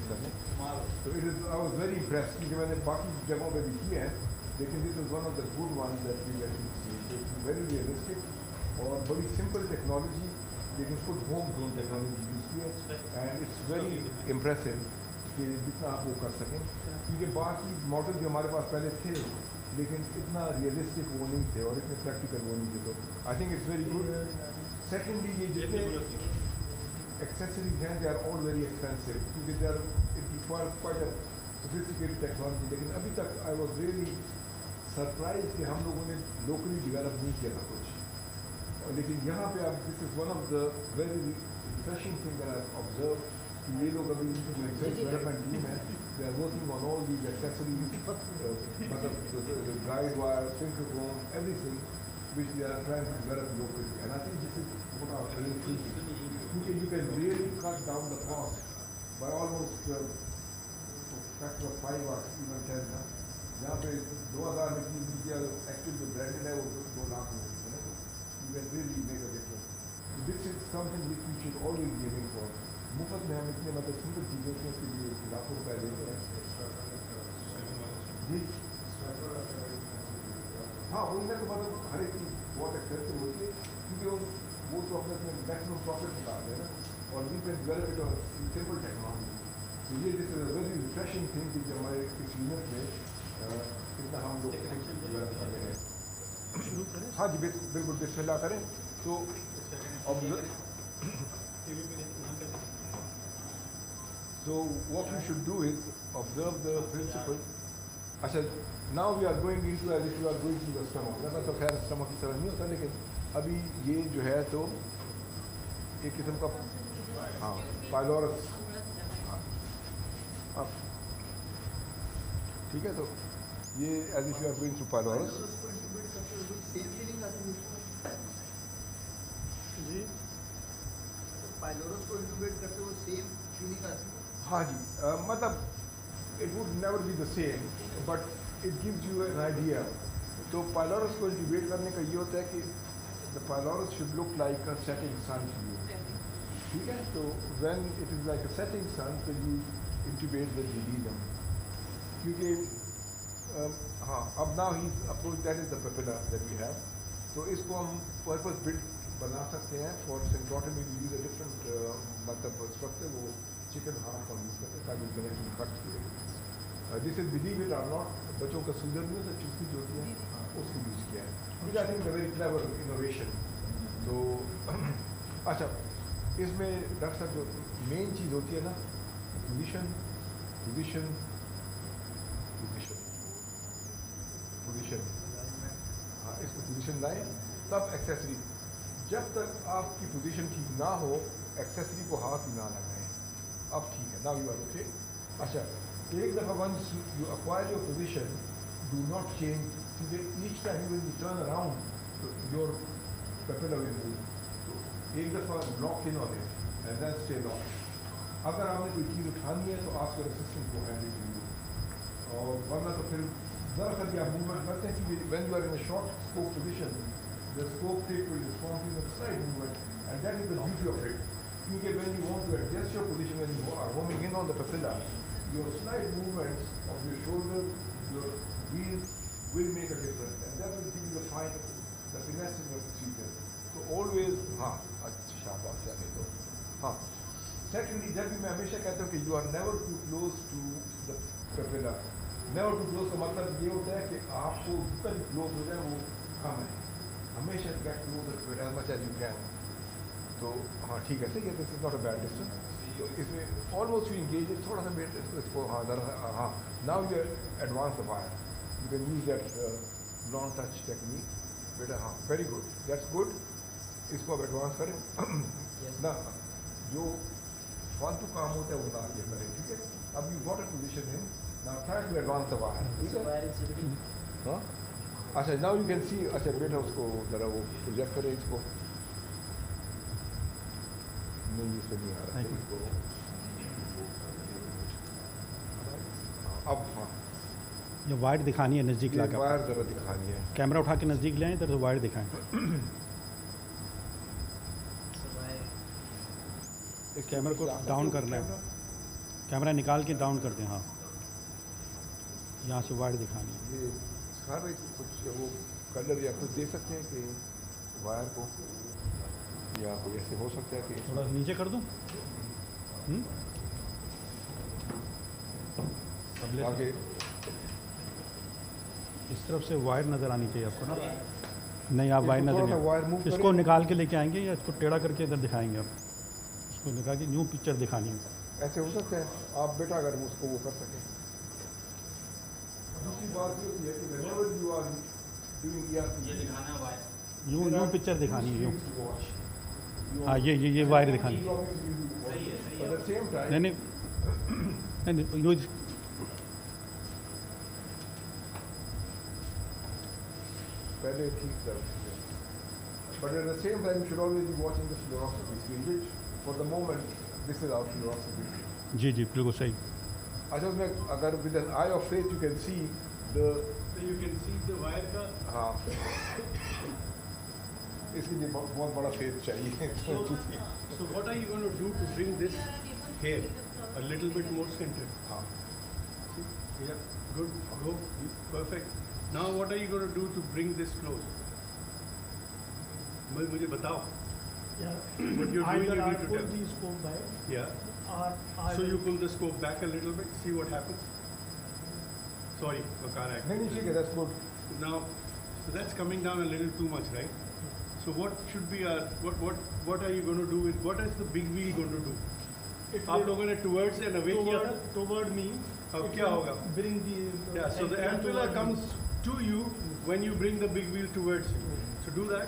Use करने। तो it is I was very impressed क्योंकि मैंने बाकी जगहों पे भी किए हैं, लेकिन this is one of the good one that we get very realistic और बड़ी सिंपल टेक्नोलॉजी, लेकिन खुद होम ग्रोन टेक्नोलॉजी यूज़ की है एंड इट्स वेरी इम्प्रेसिव कि जितना आप वो कर सकें, क्योंकि बाकी मॉडल जो हमारे पास पहले थे लेकिन इतना रियलिस्टिक वो नहीं थे और इतने प्रैक्टिकल वो नहीं थे। तो I think it's very good. Secondly ये जितने एक्सेसरीज हैं they are all very expensive क्योंकि they are it requires quite a sophisticated technology, लेकिन अभी तक आई वाज रियली सरप्राइज कि हम लोगों ने लोकली डेवलप नहीं किया था कुछ, लेकिन यहाँ पे आप this is one of the very refreshing thing that I observe कि ये लोग अभी जो रिसर्च डेवलपमेंट टीम है they are working on all these accessories, मतलब guide wire, synchrophone, everything which they are trying to develop locally, and I think this is what our aim is. You can really cut down the cost by almost factor of 5 or even 10 ना, जहाँ पे 2000 में की actually जो branded है वो 2 लाख में है ना, you can really make a difference. This is something which we should always be aiming for. मुफ्त में हम इतने मतलब सिंपल चीज़ों के लिए लाखों रुपए लेते हैं जी। हाँ वही ना, तो मतलब हर एक चीज़ बहुत एक्सपेंसिव होती है क्योंकि वो तो अपने मैक्सिमम प्रॉफिट निकालते हैं ना, और वी कैन डेवलप इट और सिंपल टेक्नोलॉजी। तो ये this is a very refreshing thing कि हमारे इस यूनिट में इतना हम लोग डेवलप कर रहे हैं। हाँ जी बिल्कुल बिस्मिल्लाह करें। तो So what we should do is observe the principle. अच्छा, now we are going into as if you are going to the stomach. वैसा तो खैर stomach की तरह नहीं होता, लेकिन अभी ये जो है तो एक किस्म का हाँ पाइलोरस, हाँ ठीक है। तो ये as if you are going to pylorus जी, पाइलोरस को इंटीग्रेट करते हुए सेम फीलिंग आती है। हाँ जी, मतलब it would never be the same, but it gives you an idea. तो पाइलोरस को इंटीग्रेट करने का ये होता है कि the pylorus should look like a setting sun to you. ठीक है, तो when it is like a setting sun, so you intubate the delirium. क्योंकि हाँ अब now he's approach, that is the papilla that we have. तो इसको हम purpose built बना सकते हैं for syncrotomy. We use a different मतलब structure, वो चिकन हार्ट का यूज़ करते हैं ताकि कनेक्शन कट किए। दिस इज बिलीव इट और नॉट, बच्चों का सूजन में से चुस्ती जो होती है उसको यूज़ किया है। I think very clever innovation. तो अच्छा, इसमें डॉक्टर साहब जो मेन चीज़ होती है ना, पोजीशन पोजीशन पोजीशन पोजीशन, हाँ इसको पोजीशन लाएं तब एक्सेसरी। जब तक आपकी पोजीशन ठीक ना हो एक्सेसरी को हाथ ही ना लगाएं, अब ठीक है, नाउ यू आर ओके। अच्छा, एक दफ़ा once you acquire your position, do not change, क्योंकि each time when you turn around your papilla will move. तो एक दफ़ा lock in on it and then stay lock. अगर आपने कोई चीज़ उठानी है तो आपके असिस्टेंट को हैंडल कीजिए, और वरना तो फिर ज़रा सा भी आप मूवमेंट करते हैं क्योंकि when you are in a short scope position the scope take will respond to the side movement and that is the beauty of it. क्योंकि when you want to adjust your position when you are homing in on the papilla, your slight movements of your shoulder, your wheels will make a difference, and that will give you the finesse in your procedure. So always, हाँ अच्छा शाबाश यानी तो हाँ। Secondly, जब भी मैं हमेशा कहता हूँ कि you are never too close to the papilla. Never too close का मतलब ये होता है कि आपको जितना भी close हो जाए वो कम है, हमेशा get closer to it as much as you can. तो हाँ ठीक है, सही है, this is not a bad distance. तो इसमें ऑलमोस्ट यू इंगेज थोड़ा सा वेट इसको, हाँ ज़रा हाँ। Now you advance the wire, you can use that non touch technique बेटा, हाँ वेरी गुड, दैट्स गुड। इसको अब एडवांस करें ना, जो फालतू काम होता है वो ना ये करें, ठीक है। अब you got a position in, now try to advance the wire, ठीक है। हाँ अच्छा, नाउ यू कैन सी, अच्छा बेटा उसको ज़रा वो प्रोजेक्ट करें इसको, नहीं इससे नहीं आ रहा है इसको। अब हाँ ये वायर दिखानी है नज़दीक ला के, वायर ज़रा दिखानी है, कैमरा उठा के नज़दीक ले आए इधर से वायर दिखाएं। इस कैमरे को डाउन करना है, कैमरा निकाल के डाउन कर दें। हाँ, यहाँ से वायर दिखानी है। ये सिखा रहे कुछ वो कलर या कुछ दे सकते हैं कि वायर को, या कोई ऐसे हो सकता है कि थोड़ा नीचे कर दूँ। आगे इस तरफ से वायर नज़र आनी चाहिए आपको ना। नहीं, आप वायर नज़र थोड़ा सा वायर मूव नहीं, इसको करें। निकाल के लेके आएंगे या इसको टेढ़ा करके इधर दिखाएंगे आप। इसको निकाल के न्यू पिक्चर दिखानी है। ऐसे हो सकता है आप बेटा अगर उसको वो कर सकें। दूसरी बात ये होती है कि whenever you are doing ERP, new picture दिखानी है। यूँ हाँ, ये वायर दिखानी है। at the same time, नहीं, यूँ पहले ठीक था, but at the same time you should always be watching the fluoroscopy screen, which for the moment this is our fluoroscopy. जी बिल्कुल सही। अच्छा, उसमें अगर with an eye of faith you can see the wire का। हाँ, इसके लिए बहुत बड़ा फेथ चाहिए। So what are you going to do to bring this here a little bit more centered? हाँ, Yeah, good, go, perfect. Now what are you going to do to bring this close? मुझे बताओ. What you're doing, you need to tell. the scope back, Yeah. or So you pull the scope back a little bit, see what happens. Sorry, Waqar, नहीं ठीक है, that's good. Now, so that's coming down a little too much, right? So what should be our, what are you going to do with, what is the big wheel going to do? आप लोगों ने towards and away किया था? toward me. अब क्या होगा? Bring the Yeah, so the ampulla comes to you when you bring the big wheel towards you. So do that.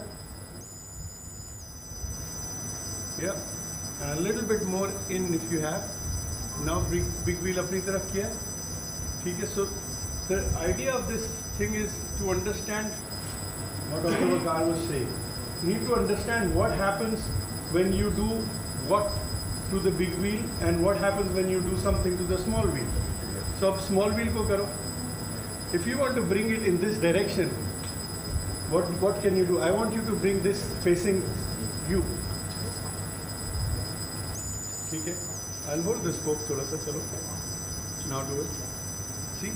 Yeah, and a little bit more in if you have. Now big wheel अपनी तरफ किया. ठीक है, so the idea of this thing is to understand what Dr. Waqar was saying. You need to understand what happens when you do what to the big wheel and what happens when you do something to the small wheel. So अब small wheel को करो. If you want to bring it in this direction, what can you do? I want you to bring this facing you. ठीक है? I'll hold the scope थोड़ा सा, चलो. Now do it. See,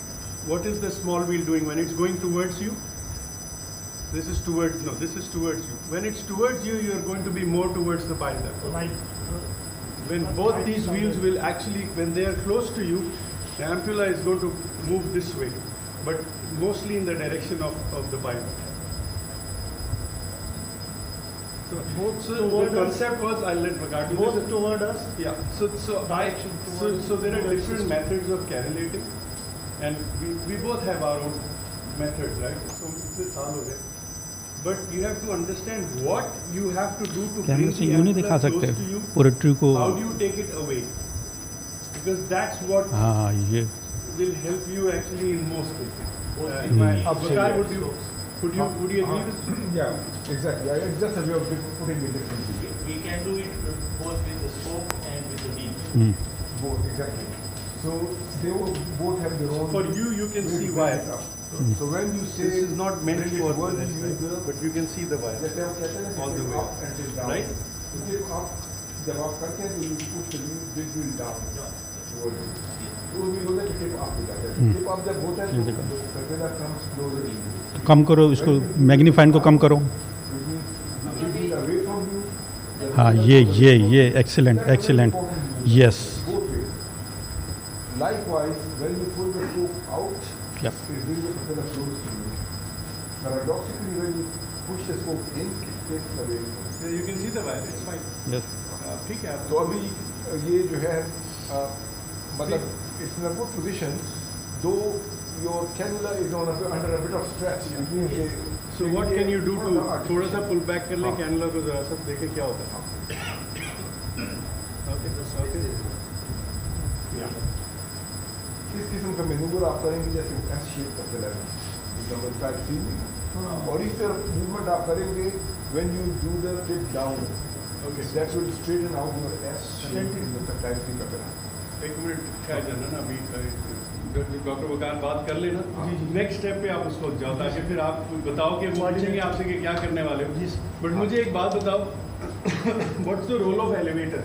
what is the small wheel doing when it's going towards you? This is towards you. When it's towards you, you are going to be more towards the bicep. right. When both these wheels will actually, when they are close to you, the ampulla is going to move this way, but mostly in the direction of the bicep. So the concept was, I'll let Waqar do Both this. toward us. Yeah, so there are different methods of cannulating, and we both have our own methods, right? So it's all of it. But you have to understand what you have to do to bring कैमरे से the यूँ नहीं दिखा ampulla सकते close to you. पूरे tree को। How do you take it away? Because that's what हाँ, ये will help you actually in most cases. Absolutely. Would you agree with? Yeah, exactly. Yeah, it's just a way of putting it differently. We can do it both with the scope and with the beam. Both, exactly. So they will both have their own. For you can way to see bring why. it up. So when you say This is not meant bring it for towards this, you, right? But you can see the wire. जैसे हम कहते हैं ना All the कि way. up and till down. Right? तो जब आप करते हैं तो you push the big wheel down towards you. तो वो wheel होता है कि tip up हो जाता है. Tip up जब होता है तो the propeller comes closer to you. कम करो इसको, मैग्नीफाइन को कम करो। Which means the big wheel away from you. the हाँ, propeller ये excellent excellent. Yes. both ways. Likewise, when you pull the scope out, Yep. it brings the propeller close to you. Paradoxically, when you push the scope in, it takes away. Yeah, you can see the wire. It's fine. Yes. ठीक है. तो अभी ये जो है मतलब it's in a good position, though your cannula is on under a bit of stress. It means So what can you do to थोड़ा सा pull back कर ले हाँ. कैनुला को जरा सा देखे क्या होता है. Okay. Yeah. किस किस्म का मैनूवर आप करेंगे जैसे एस शेप का पिलर है नंबर 5 थी और इस तरह मूवमेंट आप करेंगे when you do the tip down Okay. That will straighten out your S shape in the type का पिलर. एक मिनट क्या जाना ना अभी डॉक्टर वकार बात कर लेना. नेक्स्ट स्टेप पे आप उसको जाओ ताकि फिर आप बताओ कि वो पूछेंगे आपसे कि क्या करने वाले हो. बट मुझे एक बात बताओ, what's the role of elevator?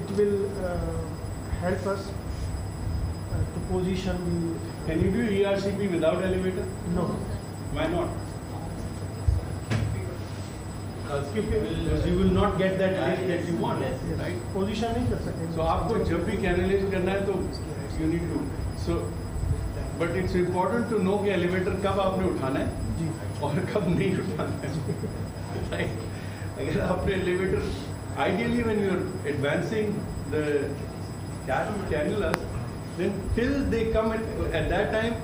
it will help us to position the. Can you do ERCP without elevator? No. Why not? Because you will not get that lift that you want, right? Position नहीं कर सकते. So आपको जब भी canalise करना है तो you need to. So, but it's important to know कि एलिवेटर कब आपने उठाना है और कब नहीं उठाना है. Right? अगर आपने elevator, ideally when you are advancing the cannulas, then till they come at that time,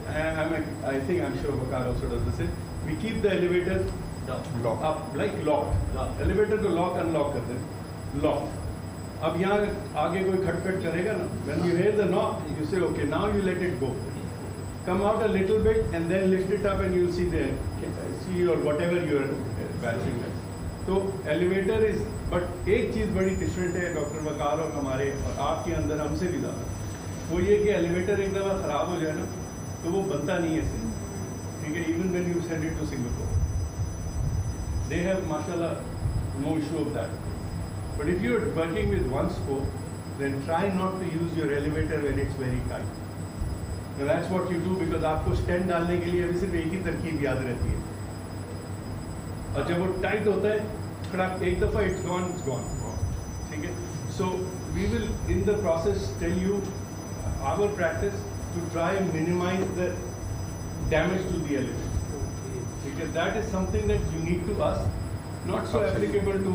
I think I'm sure Vakar also does the same. We keep the elevator Lock. up like locked. Elevator को lock unlock करते हैं. Lock. अब यहाँ आगे कोई खटखट करेगा ना, when you hear the knock, you say okay, now you let it go. Come out a little bit and then lift it up and you'll see or whatever you are batching with. तो elevator is, but एक चीज़ बड़ी different है doctor वकार और हमारे और आपके अंदर हमसे भी ज़्यादा, वो ये कि एलिवेटर एक दफ़ा ख़राब हो जाए ना तो वो बनता नहीं है सही. ठीक है, even when you send it to Singapore, they have mashallah no issue of that. But if you are working with one scope, then try not to use your elevator when it's very tight. Now that's what you do, because आपको stand डालने के लिए अभी सिर्फ एक ही तरकीब याद रहती है, और जब वो टाइट होता है खड़ाक एक दफ़ा it's gone. ठीक है, so we will in the process tell you our practice to try and minimize the damage to the elevator. Because that is something that unique to us, not so applicable to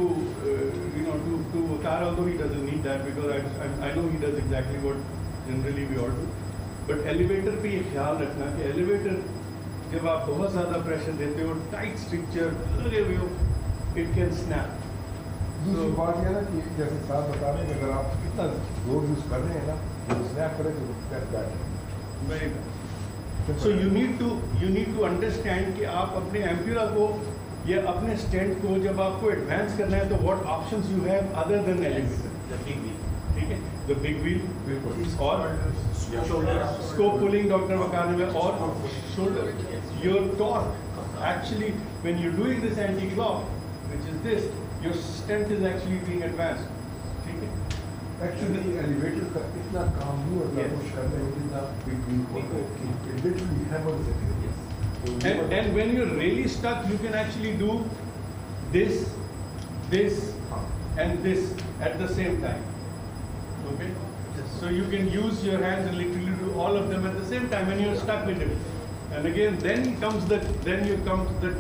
to Vakar, although he doesn't need that, because I know he does exactly what generally we all do. But elevator पे ये ख्याल रखना कि elevator जब आप बहुत ज़्यादा pressure देते हो, टाइट स्ट्रक्चर लगे हुए हो, it can snap. दूसरी बात यह ना कि जैसे साथ बता रहे हैं, अगर आप इतना जोर यूज कर रहे हैं ना, तो स्नैप करे तो snap back. Very bad. So you need to understand कि आप अपने एम्प्यूरा को या अपने स्टेंट को जब आपको एडवांस करना है तो what options you have other than elevator. The big wheel. ठीक है, the big wheel और Shoulder. scope pulling डॉक्टर वकार ने, और shoulder. Your torque, actually when you're doing this anti-clock, which is this, your stent is actually being advanced. ठीक है. Actually elevator का इतना काम नहीं होता पुश करने में जितना बिग व्हील होता है. It literally hammers it. And when you're really stuck, you can actually do this, and this at the same time. Okay? So you can use your hands and literally do all of them at the same time when you're stuck with it. And again, then comes the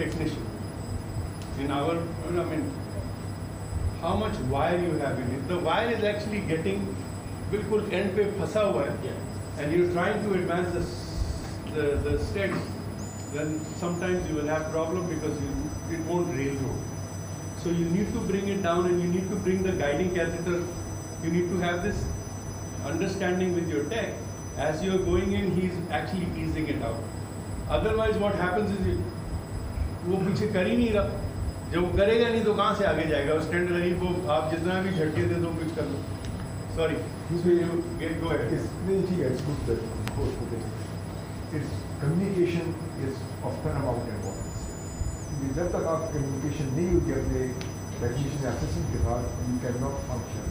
technician. In our, I mean, how much wire you have in it. The wire is actually getting बिल्कुल end पे फंसा हुआ है, and you're trying to advance the stents, then sometimes you will have problem because it won't railroad. So you need to bring it down, and you need to bring the guiding catheter. You need to have this understanding with your tech. As you're going in, he's actually easing it out. Otherwise what happens is वो पीछे कर ही नहीं रहा. जब वो करेगा नहीं तो कहाँ से आगे जाएगा. वो स्टैंड रही, वो आप जितना भी झटके दे दो कुछ कर लो. Sorry. Go ahead. नहीं ठीक है, it's good that it's communication is of paramount importance. जब तक आप communication नहीं होगी अपने technician assistant के साथ, you cannot function.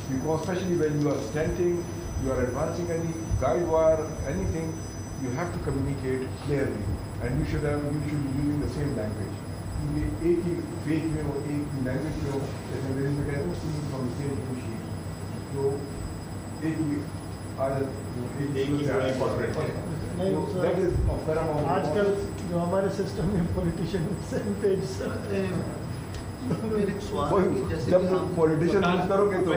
Because especially when you are stenting, you are advancing any guide wire, anything, you have to communicate clearly, and you should be using the same language. एक ही phase में हो, एक ही language में हो, जैसे अंग्रेजी में कहते हैं seeing from the same to sheet, तो एक ही दैट इज ऑफ पैरामाउंट. आजकल जो हमारे सिस्टम में पॉलिटिशियन सेम पेज मेरे एक सवाल है कि जैसे जब कि हम पॉलिटिशियन यूज करोगे तो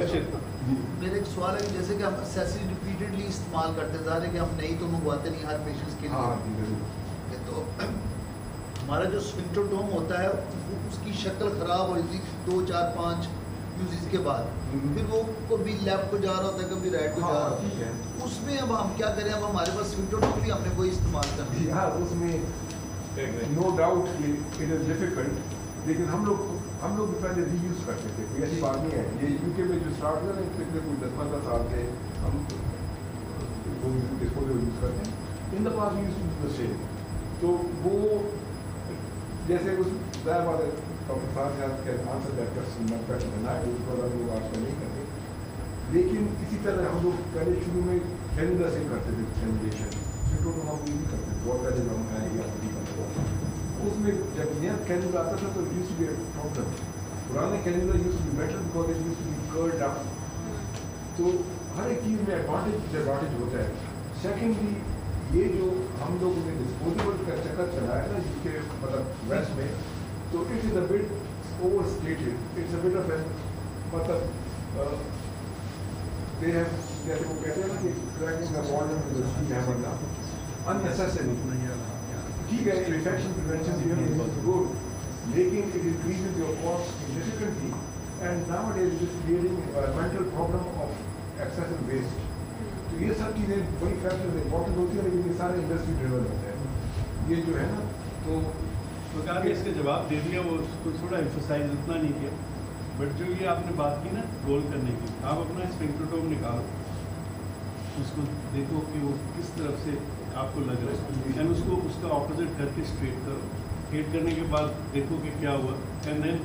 मेरे एक सवाल है कि जैसे कि हम एक्सेसरी रिपीटेडली इस्तेमाल करते जा रहे हैं कि हम नहीं तो मंगवाते नहीं हर पेशेंट्स के लिए. तो हमारा जो स्फिंक्टोटोम होता है उसकी शक्ल खराब हो जाती है 2, 4, 5 यूजेस के बाद. फिर वो कभी लेफ्ट को जा रहा होता है, कभी राइट को जा रहा होता है. उसमें अब हम क्या करें? अब हमारे पास स्फिंक्टोटोम भी हमने कोई इस्तेमाल कर दिया. हाँ, उसमें no doubt it is difficult, लेकिन हम लोग भी पहले रीयूज करते थे. कोई ऐसी बात नहीं है. ये यूके में जो स्टार्ट हुआ ना, पिछले कोई 10-15 साल से हम डिस्पोजेबल यूज करते हैं. In the past use to the same. तो वो जैसे उस बात है डॉक्टर साहब के answer that question not question ना, उसको लोग आजकल नहीं करते. लेकिन इसी तरह हम लोग पहले शुरू में कैनुला से करते थे कैनुलेशन, सिंक्रोटोम हम नहीं करते थे, बहुत पहले हम आएंगे उसमें जब नया कैनुला आता था तो यूज टू बी प्रॉब्लम। पुराने cannula use to be better because it use to be curved up. तो हर एक चीज़ में एडवांटेज होता है। सेकेंडली ये जो हम लोगों ने डिस्पोजेबल का चक्कर चलाया ना जिसके मतलब वेस्ट में, तो it is a bit over stated, it's a bit of an मतलब they have जैसे वो कहते हैं ना कि cracking the bottom with a steel hammer ना unnecessary। ठीक है, infection prevention is good, लेकिन it increases your cost significantly and nowadays it is creating a environmental problem of excessive waste। तो ये सब चीज़ें बड़ी फैक्टर इम्पोर्टेंट होती है, लेकिन ये सारे इंडस्ट्री ड्रिवन होते हैं। ये जो है ना तो सरकार ने इसका जवाब दे दिया, वो उसको थोड़ा एम्फसाइज उतना नहीं किया, बट जो ये आपने बात की ना रोल करने की, आप अपना स्फिंक्टोटोम निकालो, उसको देखो कि वो किस तरफ से आपको लग रहा है एंड उसको उसका ऑपोजिट करके स्ट्रेट करो। स्ट्रेट करने के बाद देखो कि क्या हुआ and then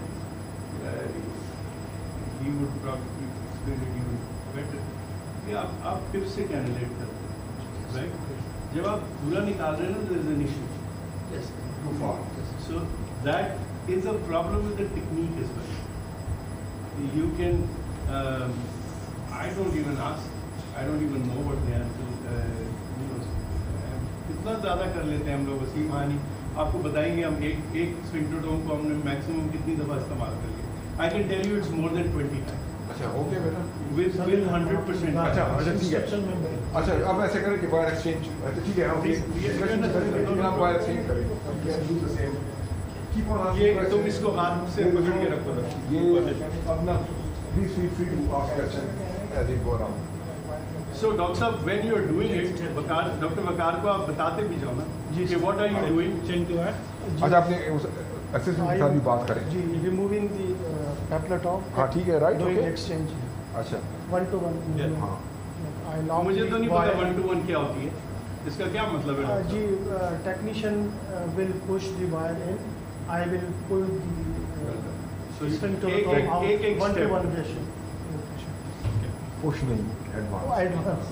he would probably explain it even better कि आप फिर से कैनुलेट करते हैं, राइट। जब आप पूरा निकाल रहे हैं ना, there is an issue, too far। so that is a problem with the technique as well। You can I don't even ask, I don't even know what they are कितना ज़्यादा कर लेते हैं हम लोग। वसीम हानी आपको बताएंगे, हम एक स्फिंक्टोटोम को हमने मैक्सिमम कितनी दफ़ा इस्तेमाल कर लिया। I can tell you it's more than 20 times. अच्छा हो गया बेटा विद 100%। अच्छा ठीक है। अच्छा अब ऐसे करें कि वायर एक्सचेंज, अच्छा ठीक है हम वायर एक्सचेंज करें। ये तुम इसको हाथ से पकड़ के रखो ना। ये अपना please feel free to ask question as it go around. So doctor साहब when you are doing it, doctor Waqar को आप बताते भी जाओ ना कि व्हाट आर यू डूइंग। अच्छा आपने उस असिस्टेंट के साथ भी बात करें। जी, रिमूविंग दी पेप्लेटॉप। हाँ ठीक है, राइट डूइंग ओके। एक्सचेंज अच्छा 1-to-1। हाँ मुझे तो नहीं पता 1-to-1 क्या होती है, इसका क्या मतलब है? जी, technician will push the wire in, I will pull the So sphincterotom out, एक 1-to-1 ratio। पुश नहीं एडवांस। एडवांस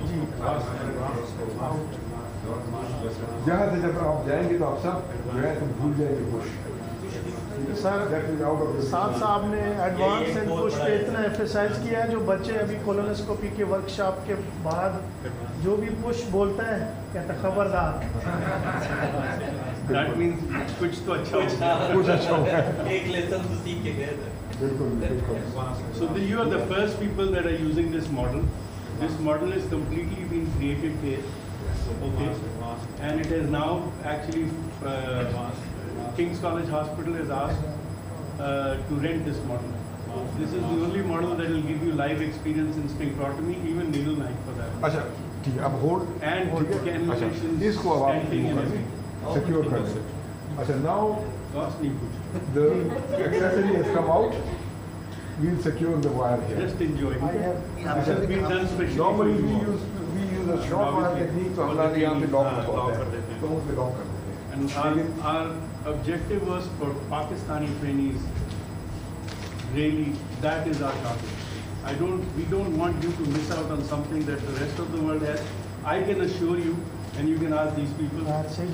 जी, आउट। यहाँ से जब आप जाएंगे तो आप सब जो है तो भूल जाएंगे पुश। सर साथ साहब ने एडवांस एंड पुश पे इतना एम्फसाइज किया है, जो बच्चे अभी कोलोनोस्कोपी के वर्कशॉप के बाद जो भी पुश बोलता है कहता खबरदार। That means कुछ तो अच्छा होगा। कुछ अच्छा होगा। एक लेसन तो सीख के गए थे। बिल्कुल बिल्कुल। So you are the first people that are using this model. This model is completely been created here, okay, and it is now actually King's College Hospital has asked to rent this model. This is the only model that will give you live experience in sphincterotomy, even needle knife for that, अच्छा ठीक है, अब hold and ठीक है। cannulations, अच्छा इसको अब आप stenting and everything. सिक्योर कर दें। अच्छा नाउ Cost नहीं कुछ, the accessory has come out, we'll secure the wire here। just enjoy. I have This has been done specially for Normally you all. we use a short wire technique, तो हमारे यहाँ पे lock होता है, तो उसे लॉक कर देते हैं। And our objective was for Pakistani trainees, really, that is our target. We don't want you to miss out on something that the rest of the world has. I can assure you, and you can ask these people,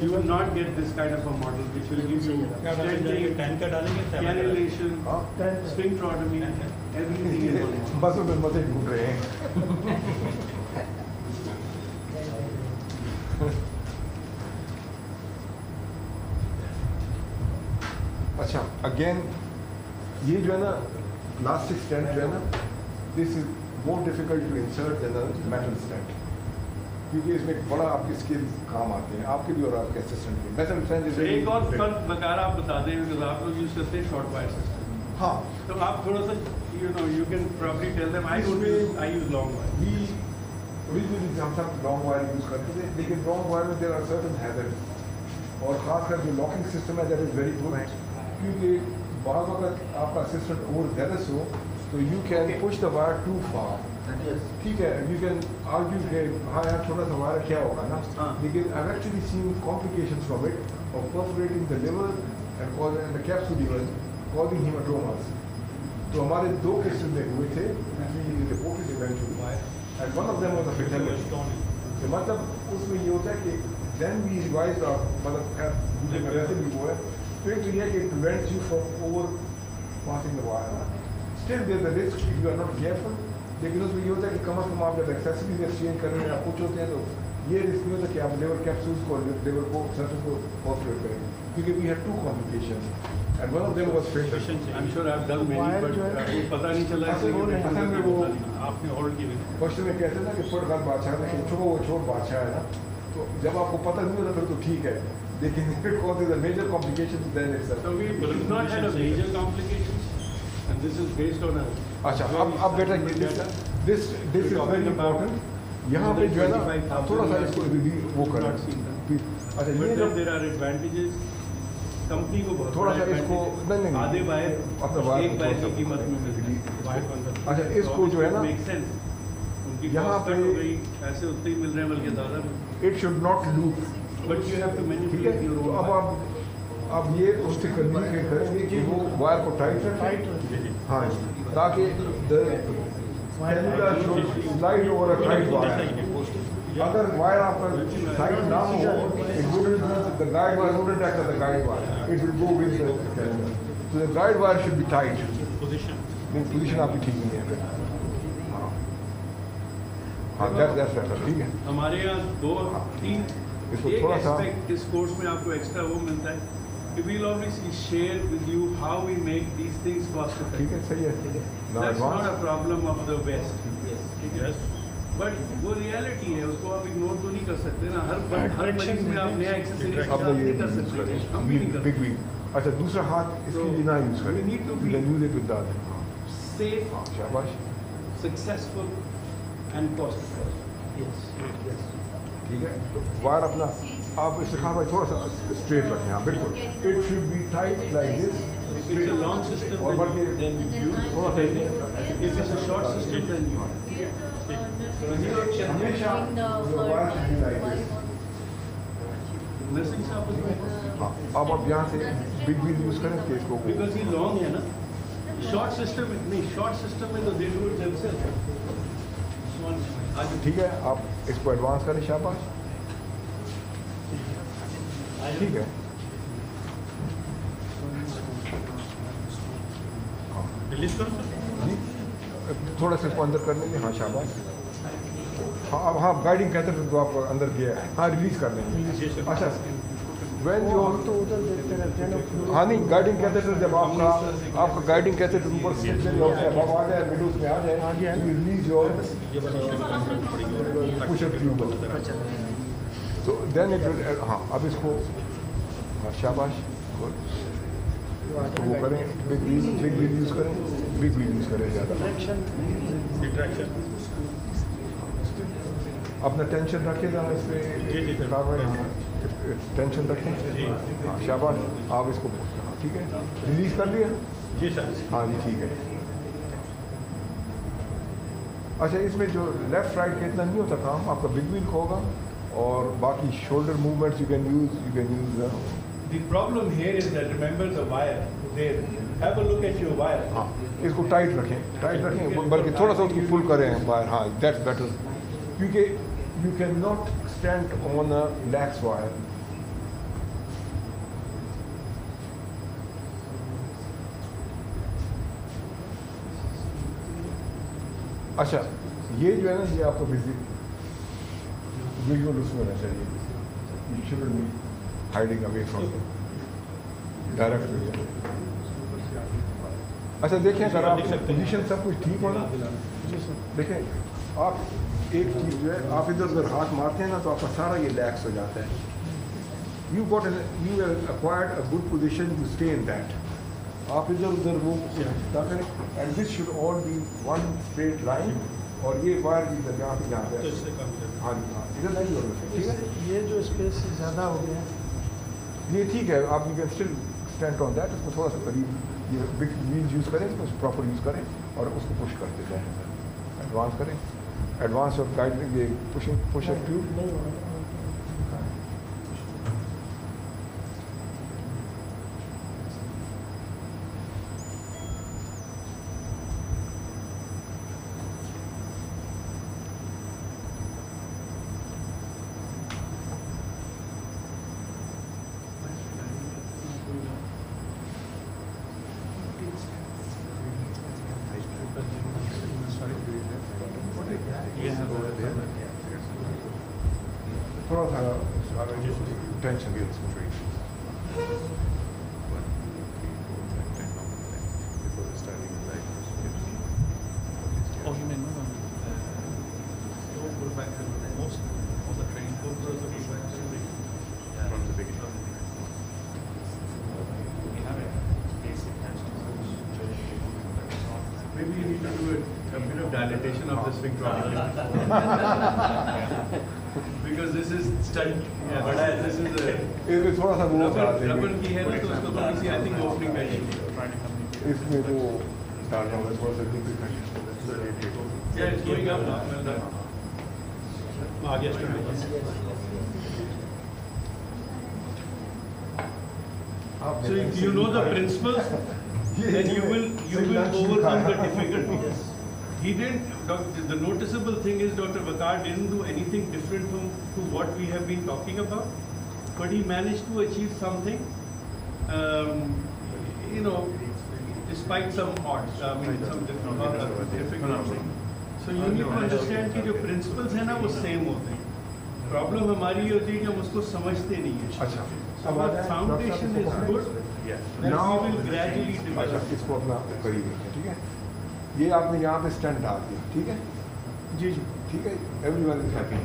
you will not get this kind of a model which will give you stenting, cannulation, sphincterotomy, everything in one model. बस में मजे ढूंढ रहे हैं। अच्छा again ये जो है ना प्लास्टिक स्टेंट जो है ना, this is more difficult to insert than the metal stent, क्योंकि इसमें बड़ा आपके स्किल्स काम आते हैं, आपके भी और आपके असिस्टेंट के। मेटल स्टेंट इज एक और फर्क बकार आप बता दें, because आप लोग यूज करते हैं शॉर्ट वायर सिस्टम। हाँ तो आप थोड़ा सा you can probably tell them I use long wire. Originally हम सब लॉन्ग वायर यूज करते थे, लेकिन लॉन्ग वायर में देयर आर सर्टेन हैजर्ड्स, और खासकर जो लॉकिंग सिस्टम है दैट इज वेरी गुड, क्योंकि बाद वक्त आपका सिस्टम ओवर जेलस हो तो you can push the wire too far. ठीक है, यू कैन आर्ग्यू कि हाँ यार थोड़ा सा वायर क्या होगा ना, लेकिन I actually seen complications from it of perforating the liver and the capsule liver, causing hematomas, तो हमारे 2 केसेस में हुए थे reported eventually and one of them was a fatality. तो मतलब उसमें ये होता है कि देन वी रिवाइज मतलब खैर दूसरे में वैसे भी वो है तो एक तो ये है कि it prevents you from over passing the wire. Still there is a risk if you are not careful, लेकिन उसमें ये होता है कि कम से कम आप जब एक्सेसरीज एक्सचेंज कर रहे हैं या कुछ होते हैं तो ये रिस्क नहीं होता कि आप लेवर कैप्सूल्स को लेवर को सर्फेस को ऑपरेट करें, क्योंकि we had 2 complications and one of them was fatal. I am sure I have done many but पता नहीं चला असल में वो आपने होल्ड की क्वेश्चन में कहते हैं ना कि फुटगाल बादशाह लेकिन वो छोट बादशाह है ना, तो जब आपको पता नहीं होता फिर तो ठीक है, लेकिन if it causes a major complication then it's So we have not had a major complications and this is based on a अच्छा अब बेटा ये this is very important। यहाँ पे जो है ना आप थोड़ा सा इसको वो करें। अच्छा ये जब there are advantages कंपनी को बहुत थोड़ा सा इसको नहीं आधे वायर अपना वायर एक वायर की कीमत में मिलती है। अच्छा इसको जो है ना उनकी यहाँ पे ऐसे उतने ही मिल रहे हैं बल्कि ज़्यादा it should not loop, but you have to manipulate your own. तो अब ये उससे कम्युनिकेट करेंगे कि वो वायर को टाइट रखें, हाँ ताकि slide over a tight wire. अगर वायर आपका टाइट ना हो it wouldn't the guide wire wouldn't act as the guide wire, it will go with the calendar. So the guide wire should be tight. Position आपकी ठीक नहीं है। हाँ that's better, ठीक है। हमारे यहाँ 2-3 इसको थोड़ा सा इस कोर्स में आपको एक्स्ट्रा वो मिलता है कि we'll obviously share with you how we make these things cost effective. ठीक है, सही है। That's not a problem of the West. Yes. But वो रियलिटी है, उसको आप इग्नोर तो नहीं कर सकते ना। हर मरीज में आप नया एक्सेसरीज नहीं कर सकते, हम भी नहीं कर सकते। अच्छा दूसरा हाथ इसके लिए ना यूज करें, We need to be use it with that. safe, शाबाश, successful and cost effective. Yes. ठीक है। तो वायर अपना आप इसे कहा भाई थोड़ा सा स्ट्रेट रखें, हाँ बिल्कुल। It should be tight like this. If it's a long system, और बल्कि then you थोड़ा सा if it's a short system, then you हमेशा wire should be like this. nursing staff is हाँ अब आप यहाँ से बिग व्हील यूज करें केस को, because ये long है ना। शॉर्ट सिस्टम नहीं, शॉर्ट सिस्टम में तो दे डू इट देमसेल्फ। ठीक है। आप इसको एडवांस करें, शाबाश, ठीक है। रिलीज करो जी थोड़ा सा इसको अंदर कर लेंगे, हाँ शाबाश। हाँ अब हाँ गाइडिंग कैथेटर तो आप अंदर किया है, हाँ रिलीज कर लेंगे। अच्छा व्हेन यू तो उधर देखते रहते हैं ना। हाँ नहीं गाइडिंग कैथेटर जब आपका गाइडिंग कैथेटर ऊपर से अब आ जाए मिडल में आ जाए रिलीज योर पुशअप ट्यूब। तो देन इट हाँ अब इसको हाँ शाबाश तो वो करें, बिग व्हील यूज़ करें, बिग व्हील यूज़ करें ज़्यादा। अपना टेंशन रखें ज़रा इस पर, टेंशन रखें, हाँ शाबाश। आप इसको ठीक है रिलीज कर लिया जी सर। हाँ जी ठीक है। अच्छा इसमें जो लेफ्ट राइट का इतना नहीं होता काम, आपका बिग व्हील होगा और बाकी shoulder movements you can use. The problem here is that remember the wire there. Have a look at your wire. हाँ इसको टाइट रखें बल्कि थोड़ा सा उसको पुल करें वायर, हाँ दैट्स बेटर, क्योंकि you can not stand on a lakhs wire. अच्छा ये जो है ना ये आपको विजुअल उसमें होना चाहिए, you shouldn't be hiding away from direct vision. अच्छा देखें अगर आप पोजीशन सब कुछ ठीक हो ना, देखें आप एक चीज़ जो है आप इधर उधर हाथ मारते हैं ना तो आपका सारा ये लैक्स हो जाता है। You acquired a good position, you stay in that. आप इधर उधर वो करें and this should all B one straight line और ये वायर भी इधर यहाँ पे यहाँ पे हाँ जी हाँ इधर नहीं हो रहा, ठीक है। ये जो स्पेस ज़्यादा हो गया ये ठीक है, आप you can still stand on that. उसको थोड़ा सा करीब ये बिग व्हील यूज़ करें, उसको प्रॉपर यूज़ करें और उसको पुश कर देते हैं, एडवांस करें, एडवांस और गाइड ये पुश ट्यूब। नहीं हो रहा। थोड़ा सा टेंशन भी उसमें Oh, you mean no? Don't go back to most of the training programs are From the beginning. We have a basic Maybe you need to do a bit of dilatation of the sphincter. Because this is stunt. Yeah, this is a इसमें थोड़ा सा वो rubber की है ना, तो उसको थोड़ी सी आई थिंक ओपनिंग चाहिए. इसमें वो डालना होगा थोड़ा सा Yeah, it's going up now. Well done. So if you know the principles, then you will overcome the difficulties. He didn't. The noticeable thing is Dr. Vakar didn't do anything different to what we have been talking about, but he managed to achieve something. Despite some odds, some difficulties. So you need to understand कि जो principles है ना वो same होते हैं. Problem हमारी ये होती है कि हम उसको समझते नहीं हैं. अच्छा. So our foundation is good. Then we will gradually develop. अच्छा, इसको अपना करीब रखें, ठीक है? ये आपने यहाँ पे स्टैंड डाल दिया, ठीक है? जी जी. ठीक है? Everyone is happy.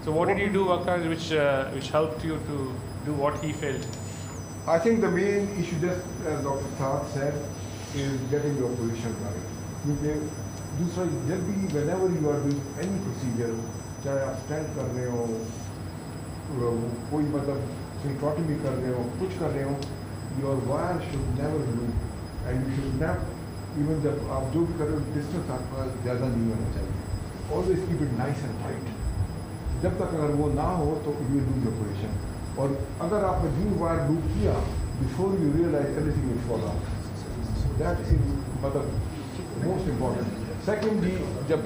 So what did you do, Vakar, which helped you to do what he felt? I think the main issue, just as Dr. Saad said, is getting your position right. क्योंकि दूसरा जब भी whenever you are doing any procedure, चाहे आप stand कर रहे हो, कोई मतलब सिंक्रोटमी कर रहे हो, कुछ कर रहे हो, your wire should never loop, and you should not even जब आप जो भी कर रहे हो distance आपका ज़्यादा नहीं होना चाहिए. Always keep it nice and tight. जब तक अगर वो ना हो तो you will lose your position. और अगर आपने ड्यू वायर लूप किया before you realise everything will fall out. That is मतलब मोस्ट इम्पॉर्टेंट. सेकेंडली जब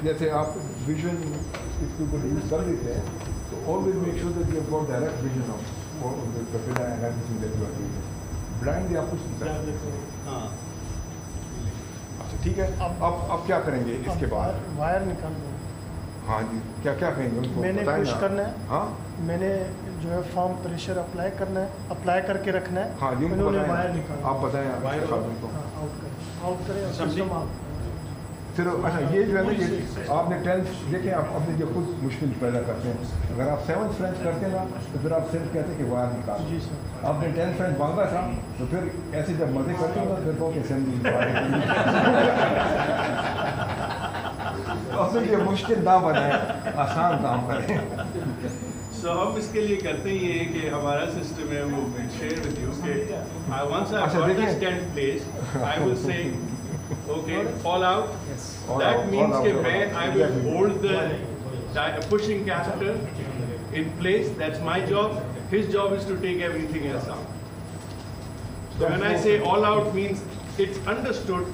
जैसे आप विजन इसके ऊपर यूज कर लेते हैं तो always make sure that you have got direct vision of the capilla and everything that you are doing. Blind आप कुछ नहीं कर सकते. अच्छा ठीक है. अब क्या करेंगे इसके बाद? वायर निकाल दो. हाँ जी, क्या क्या कहेंगे उनको? मैंने पुश करना है. हाँ, मैंने जो है फॉर्म प्रेशर अप्लाई करना है, अप्लाई करके रखना है. हाँ जी, उन्होंने वायर निकाला. आप बताएं आउट करें सिस्टम आप. फिर अच्छा ये जो है ना, ये आपने 10th देखें, आप अपने जो खुद मुश्किल पैदा करते हैं. अगर आप 7th फ्रेंच करते हैं ना तो फिर आप सिर्फ कहते हैं कि वायर निकाल. जी सर. आपने 10th फ्रेंच मांगा था तो फिर ऐसे जब मजे करते हो ना फिर को कैसे और ये मुश्किल ना बनाए, आसान काम करें. So हम इसके लिए करते ही हैं कि हमारा सिस्टम है वो शेयर विद यू कि once I got the stand place, I will say okay, all out. That means कि मैं I will hold the pushing catheter in place. That's my job. His job is to take everything else out. So when I say all out means it's understood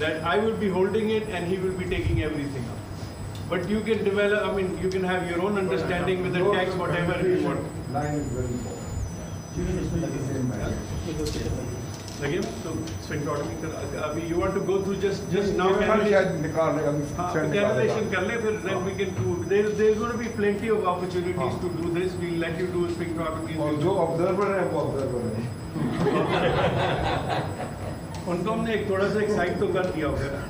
that I will be holding it and he will be taking everything out. But you can develop, I mean, you can have your own understanding with the text, whatever you want. Line is very important. Again, so sphincterotomy, अभी you want to go through just now निकाल ले अभी. cannulation कर ले, फिर then we can do. There's going to be plenty of opportunities to do this. We'll let you do sphincterotomy. और जो observer है वो observer है. उनको हमने एक थोड़ा सा एक्साइट तो कर दिया होगा ना.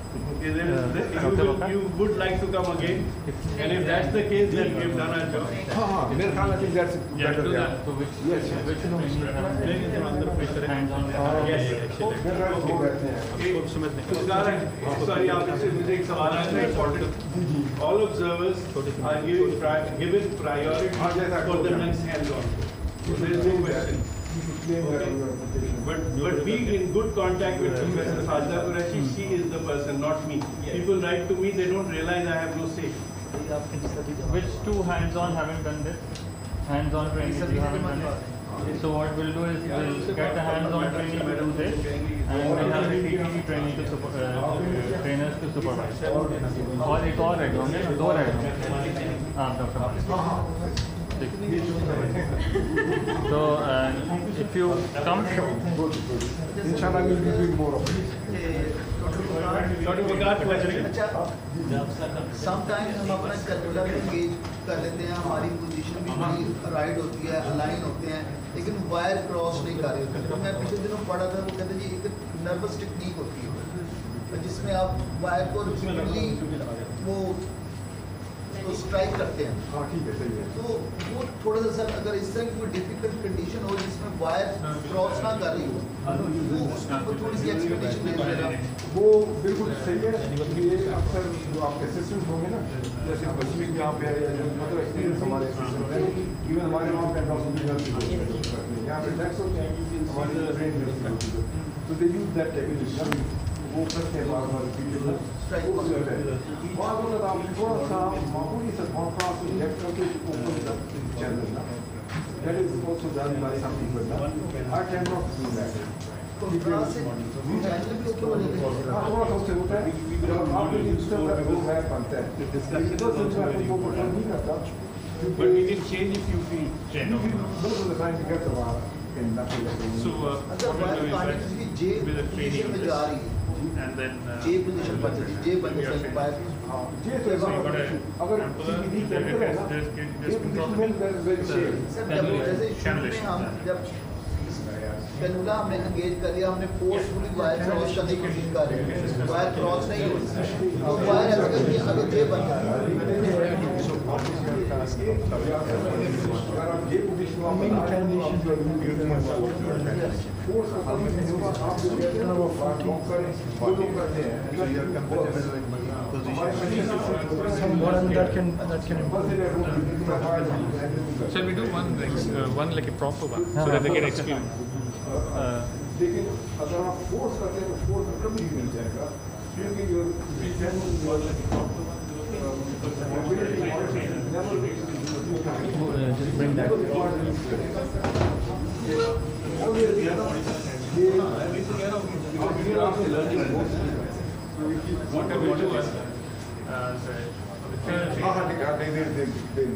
You would like to come again, and if that's the case, then we've done our job. हाँ, मेरे ख्याल में that's better. So which Yes. which training have hands-on? Yes. वो रहते हैं. Sorry, मुझे एक सवाल है important. All observers are given priority for the next hands-on. There is no question. But be in good contact with Professor Sajda Qureshi. She is the person, not me. People write to me, they don't realize I have no say. Which two hands-on haven't done this? Hands-on training you haven't done it. So what we'll do is we'll get the hands-on training to do this, and we'll have the TTT training to trainers to supervise. और एक और head होंगे, 2 head होंगे. आप doctor plastic. So if you come, Inshallah, we'll be doing more of it. Sometimes हम अपना कैलकुलर में engage कर लेते हैं, हमारी पोजीशन भी बड़ी राइट होती है, अलाइन होते हैं, लेकिन वायर क्रॉस नहीं कर रहे होते। तो मैं पिछले दिनों पढ़ा था, वो कहते हैं जी एक नर्वस टेक्निक होती है जिसमें आप वायर को रिपीटली वो स्ट्राइक करते हैं। हाँ ठीक है, सही है। तो वो थोड़ा सा सर अगर इस तरह की कोई डिफिकल्ट कंडीशन हो जिसमें वायर क्रॉस ना कर रही हो, तो उसके ऊपर थोड़ी सी एक्सप्लेनेशन दे देगा। वो बिल्कुल सही है। ये अक्सर जो आपके असिस्टेंट होंगे ना, जैसे बच्चे यहाँ पे है या जो मतलब एक्सपीरियंस हमारे असिस्टेंट है, इवन हमारे वहाँ पे यहाँ पे टैक्स होते हैं हमारे ट्रेन में, तो दे यूज दैट टेक्निक, वो करते हैं बार बार आप थोड़ा सा मामूली सा कॉन्ट्रास्ट इंजेक्ट करके ऊपर चैनल ना, that is also done by some people now. I cannot do that. थोड़ा सा उससे होता है, जब आपके इंस्टेंट का वो मैप बनता है, वो बटन नहीं करता, But we can change if you feel change. most of the time you get the wire in nothing. So अच्छा वायर काटने की जे पोजीशन में जा रही है, and then जे पोजीशन बन जाती है, जे बन जाती है वायर। ये तो अगर CPD के अंदर है ना, ये पोजीशन में very safe. सर जैसे शुरू में हम जब कैनुला हमने एंगेज कर लिया, हमने फोर्सफुली वायर क्रॉस करने की कोशिश कर रहे हैं, वायर क्रॉस नहीं हो रही, तो वायर अगर ये बन जाता है ये पोजीशन में फोर्स आप जो कहते हैं वो करते हैं, shall we do one like a proper one so that they get experience? लेकिन अगर आप फोर्स करते हैं तो फोर्स कभी नहीं मिल जाएगा, क्योंकि जो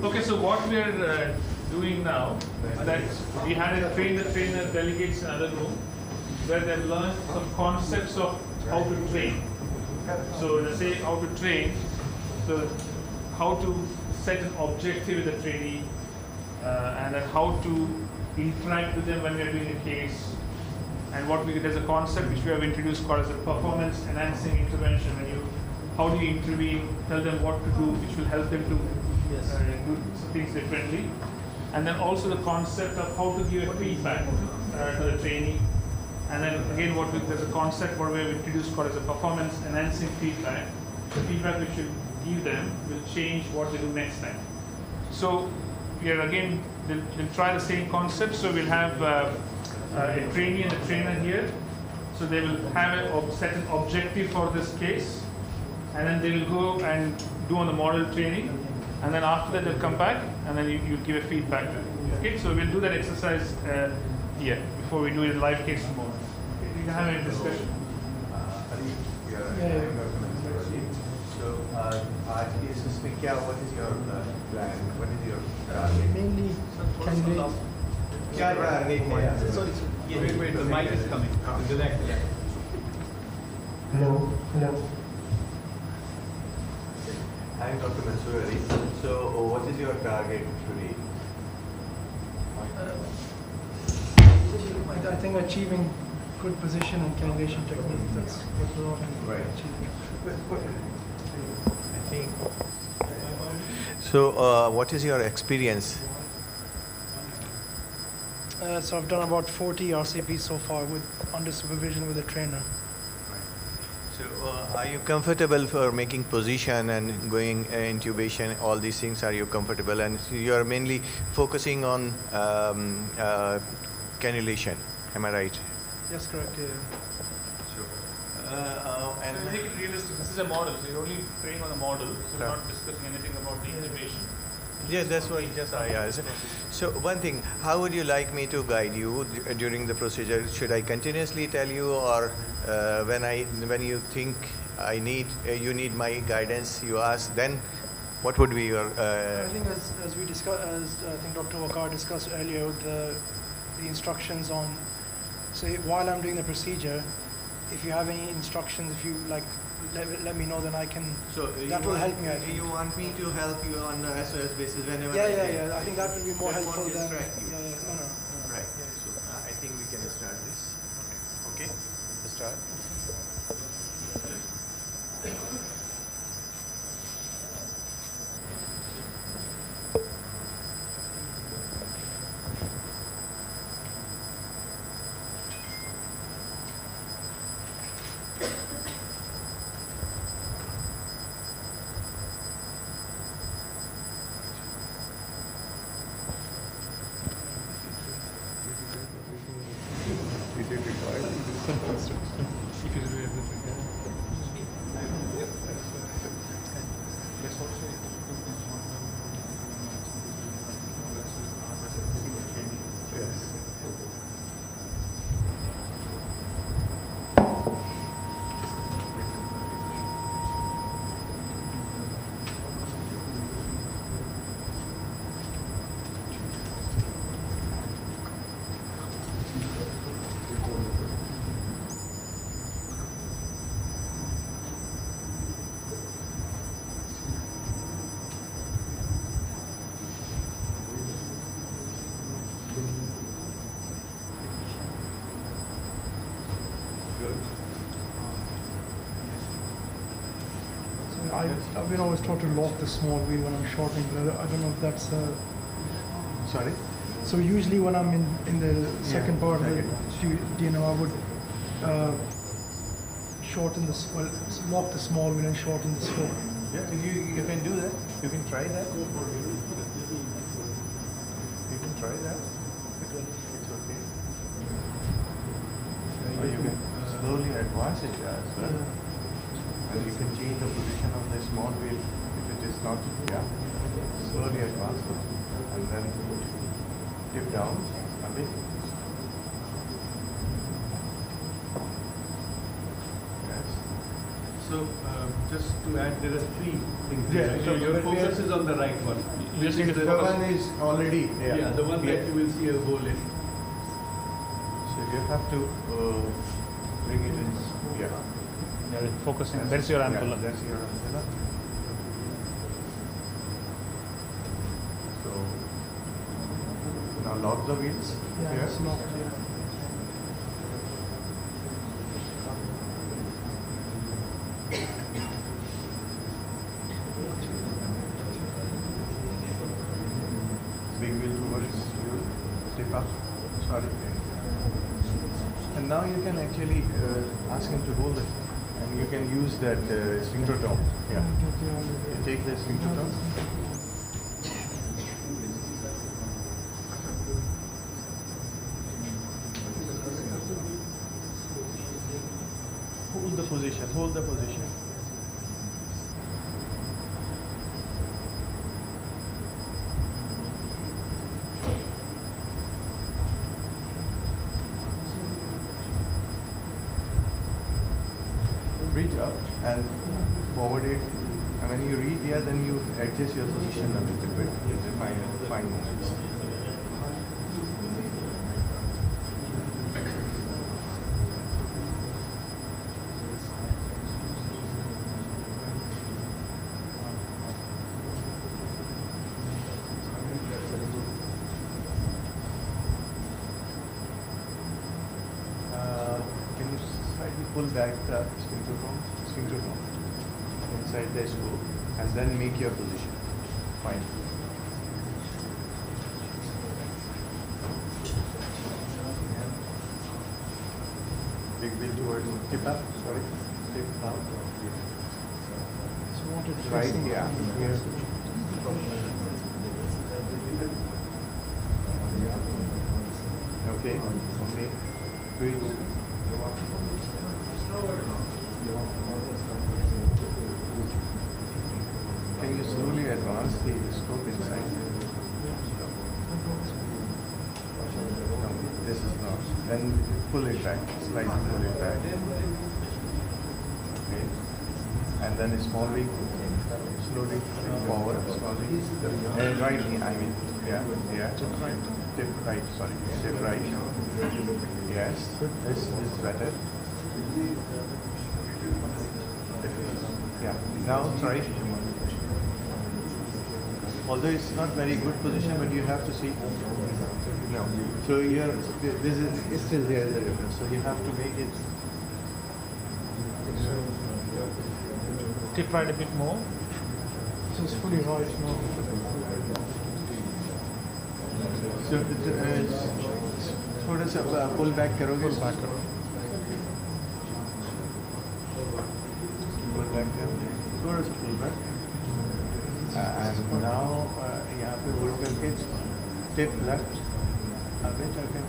Okay, so what we are doing now, that we had a trainer delegates in another room where they learned some concepts of how to train. So they say how to train, so how to set an objective with the trainee, and then how to interact with them when we are doing a case. And there's a concept which we have introduced called as a performance enhancing intervention. How do you intervene, tell them what to do, which will help them to do things differently. And then also the concept of how to give a feedback to the trainee. And then again, there's a concept where we have introduced called as a performance enhancing feedback. The feedback which you give them will change what they do next time. So here again, we'll try the same concept. So we'll have a trainee and a trainer here. So they will have set an objective for this case, and then they will go and do on the model training, and then after that they'll come back, and then you give a feedback to them. Okay, so we'll do that exercise here before we do a live case tomorrow. Okay, we can have a discussion. So, आज की इसमें क्या? What is your plan? What is your target? Mainly candidate. क्या target है? Sorry. Wait, the mic is coming. Hello. I'm Dr. Mansoor Ali. So, what is your target today? I think achieving good position and cannulation technique, that's what we're all achieving. I think. So, what is your experience? So I've done about 40 RCPs so far under supervision with a trainer. So, are you comfortable for making position and going intubation? All these things, are you comfortable? And you are mainly focusing on cannulation. Am I right? Yes, correct. Yeah. And I think it's realistic. This is a model, so you're only training on the model, so we're not discussing anything about the intubation. Yes, that's what I asked. So one thing, how would you like me to guide you during the procedure? Should I continuously tell you, or when you think you need my guidance, you ask, then What would be your? I think as we discussed, as I think Dr. Waqar discussed earlier, the instructions on. So while I'm doing the procedure, if you have any instructions, if you like, let me know, then I can. So that will help me. I think. You want me to help you on the SOS basis whenever? Yeah. I think that will be more helpful than. No. Right. Yeah. So I think we can start this. Okay. Start. I've been always taught to lock the small wheel when I'm shortening, but I don't know if that's. Sorry? So usually when I'm in the second part of it, I would shorten the lock the small wheel and shorten the stroke. Yeah, you can do that. You can try that. You can try that. It's okay. Or you can slowly advance it as well. And you can change the position of the small wheel if it is not, slowly advance it. And then tip down a bit. Yes. So just to add, there are three things. Yeah, so your focus is on the right one. This is the one is already there. Yeah, the one that you will see a hole in. So you have to bring it in. Yeah. Focusing. There's your ampulla. That's your ampulla. So now lock the wheels. Yeah, Here. it's locked. Yeah. Big wheel towards you. Tip up. Sorry. And now you can actually ask him to hold it. And you can use that sphincterotome. Yeah. You take the sphincterotome. Hold the position. Hold the position. Reach up and forward it. And when you reach here, then you adjust your position a little bit. It's a fine movements. Can you slightly pull back the sphincterotome inside the screw and then make your position. Fine. Big wheel towards tip up. Sorry, tip up. Right here. Here. Okay. Okay. Breathe. Can you slowly advance the scope inside? No, this is not. Then pull it back, slightly pull it back. Okay. And then a small wheel. Loading forward, slowly. Right, I mean, yeah. Tip right, sorry. Tip right. Yes, this is better. Yeah, now try. Although it's not very good position, but you have to see. No. So here, this is still there is a difference. So you have to make it. Tip right a bit more. So it's fully right now. So थोड़ा सा pull back करोगे? Pull back करो. Pull back करो. थोड़ा सा pull back. And now यहाँ पे hold करके tip left. आगे चलके.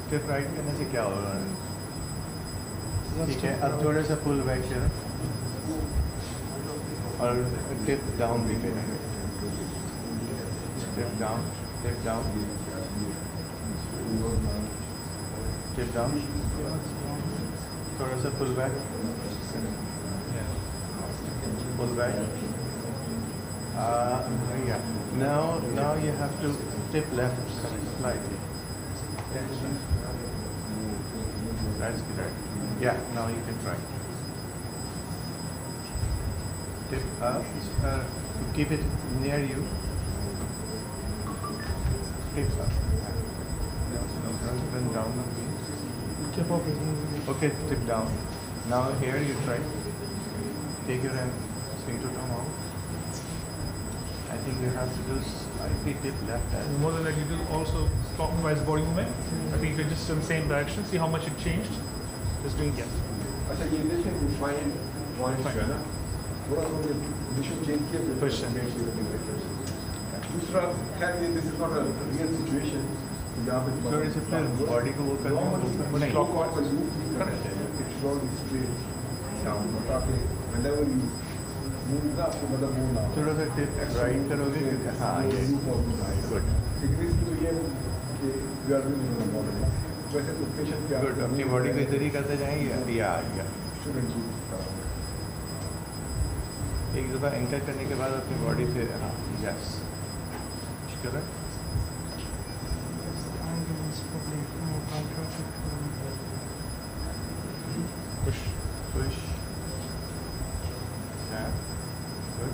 टिप राइट करने से क्या होगा? ठीक है, अब थोड़ा सा पुल बैक करो और टिप डाउन भी करेंगे. Tip down, tip down, tip down. थोड़ा सा pull back, pull back. Yeah. Now you have to tip left slightly. That's good. Yeah, now you can try. Tip up, keep it near you. Tip up. Then down. Tip up is moving. Okay, tip down. Now here you try. Take your hand, swing to come out. I think you have to do slightly tip left. More than that, you do also clockwise body movement. I think you're just in the same direction. See how much it changed. Just doing it. अच्छा ये देखें define points जो है ना थोड़ा सा मुझे position change किया तो दूसरा खैर ये this is not a real situation जहाँ पे थोड़े से फिर body को वो करना नहीं clockwise it should always straight down ताकि whenever you move up तो मतलब move now थोड़ा सा tip right करोगे हाँ ये good डिग्रीज तो ये कि we are doing in the model वैसे तो patient क्या good अपनी body को इधर ही करते जाएंगे या shouldn't do एक दफ़ा एंकर करने के बाद अपनी बॉडी पे हाँ yes correct push yeah good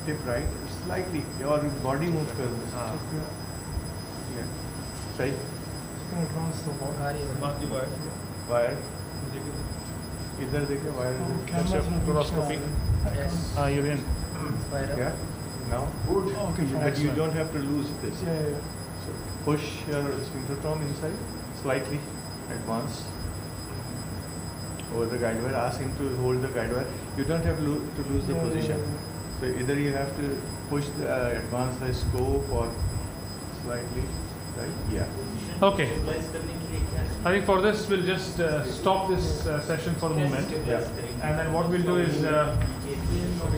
tip right slightly और body move कर हाँ yeah सही wire इधर देखे wire Fluoroscopy. You're in. yeah now good Okay, but you don't have to lose this Yeah. so push your sphincter inside slightly advance over the guide wire. Ask him to hold the guide wire. You don't have to lose the position. So either you have to push the advance the scope or slightly right yeah Okay. I think for this we'll just stop this session for the moment. yeah And then what we'll do is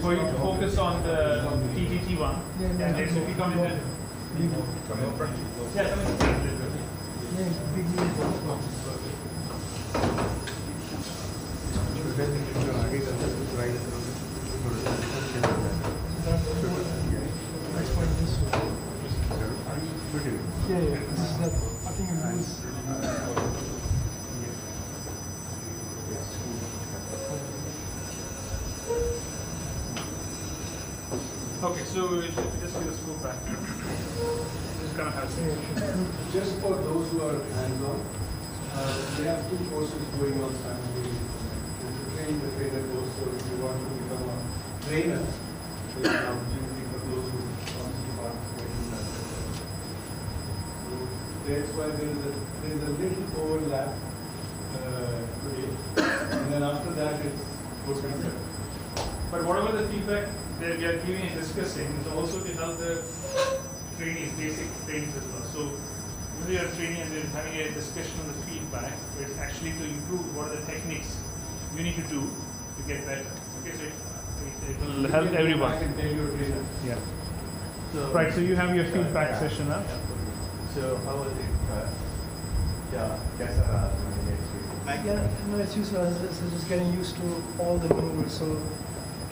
for you to focus on the TTT one. And then if you come in then. Yeah, come in. I think it was. Okay, so we'll just do the school back. Just kind of have just for those who are hands-on we have two courses going on simultaneously. To train the trainer course, so if you want to become a trainer, there's an opportunity for those who want to participate in that. So that's why there is a little overlap today, and then after that it's good concept. But whatever the feedback that we are giving and discussing is also to help the trainees, basic trainees as well. So when we are training and we're having a discussion on the feedback, it's actually to improve what are the techniques you need to do to get better. Okay, so it will help everyone. Yeah. So, Right, so you have your feedback session now. So how was it? Yeah, कैसा रहा तुम्हारी experience? Yeah, no, it's useful. So just getting used to all the maneuvers. So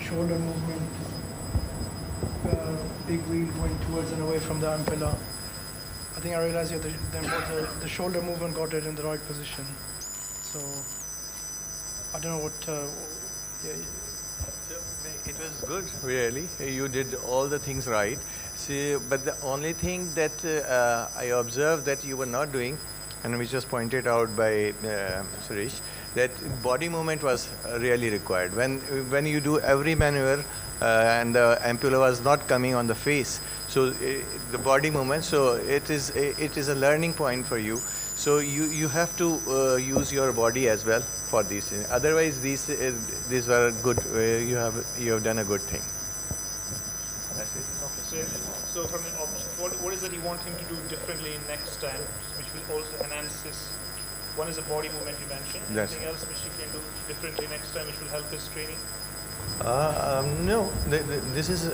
shoulder movement, big wheel going towards and away from the arm pillar. I think I realized the shoulder movement got it in the right position. So I don't know what. It was good, really. You did all the things right. See, but the only thing that I observed that you were not doing, and which was pointed out by Suresh, that body movement was really required. When you do every maneuver and the ampulla was not coming on the face, so the body movement, so it is a learning point for you. So you have to use your body as well for these things. Otherwise, these were good. You have done a good thing. That's it. Okay, so from the what is it you want him to do differently next time, which will also enhance his? One is the body movement you mentioned. Anything else which he can do differently next time, which will help his training? No, this is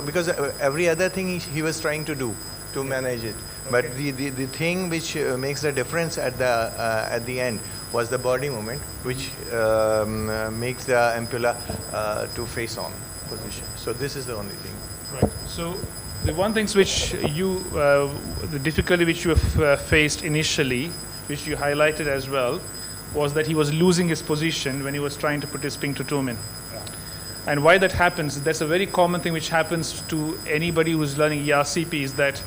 because every other thing he was trying to do to manage it. But the thing which makes the difference at the end was the body movement, which makes the ampulla to face on position. So this is the only thing. Right. So the one things which you, the difficulty which you have faced initially, which you highlighted as well, was that he was losing his position when he was trying to put his sphincter tome in. And why that happens, that's a very common thing which happens to anybody who's learning ERCP, is that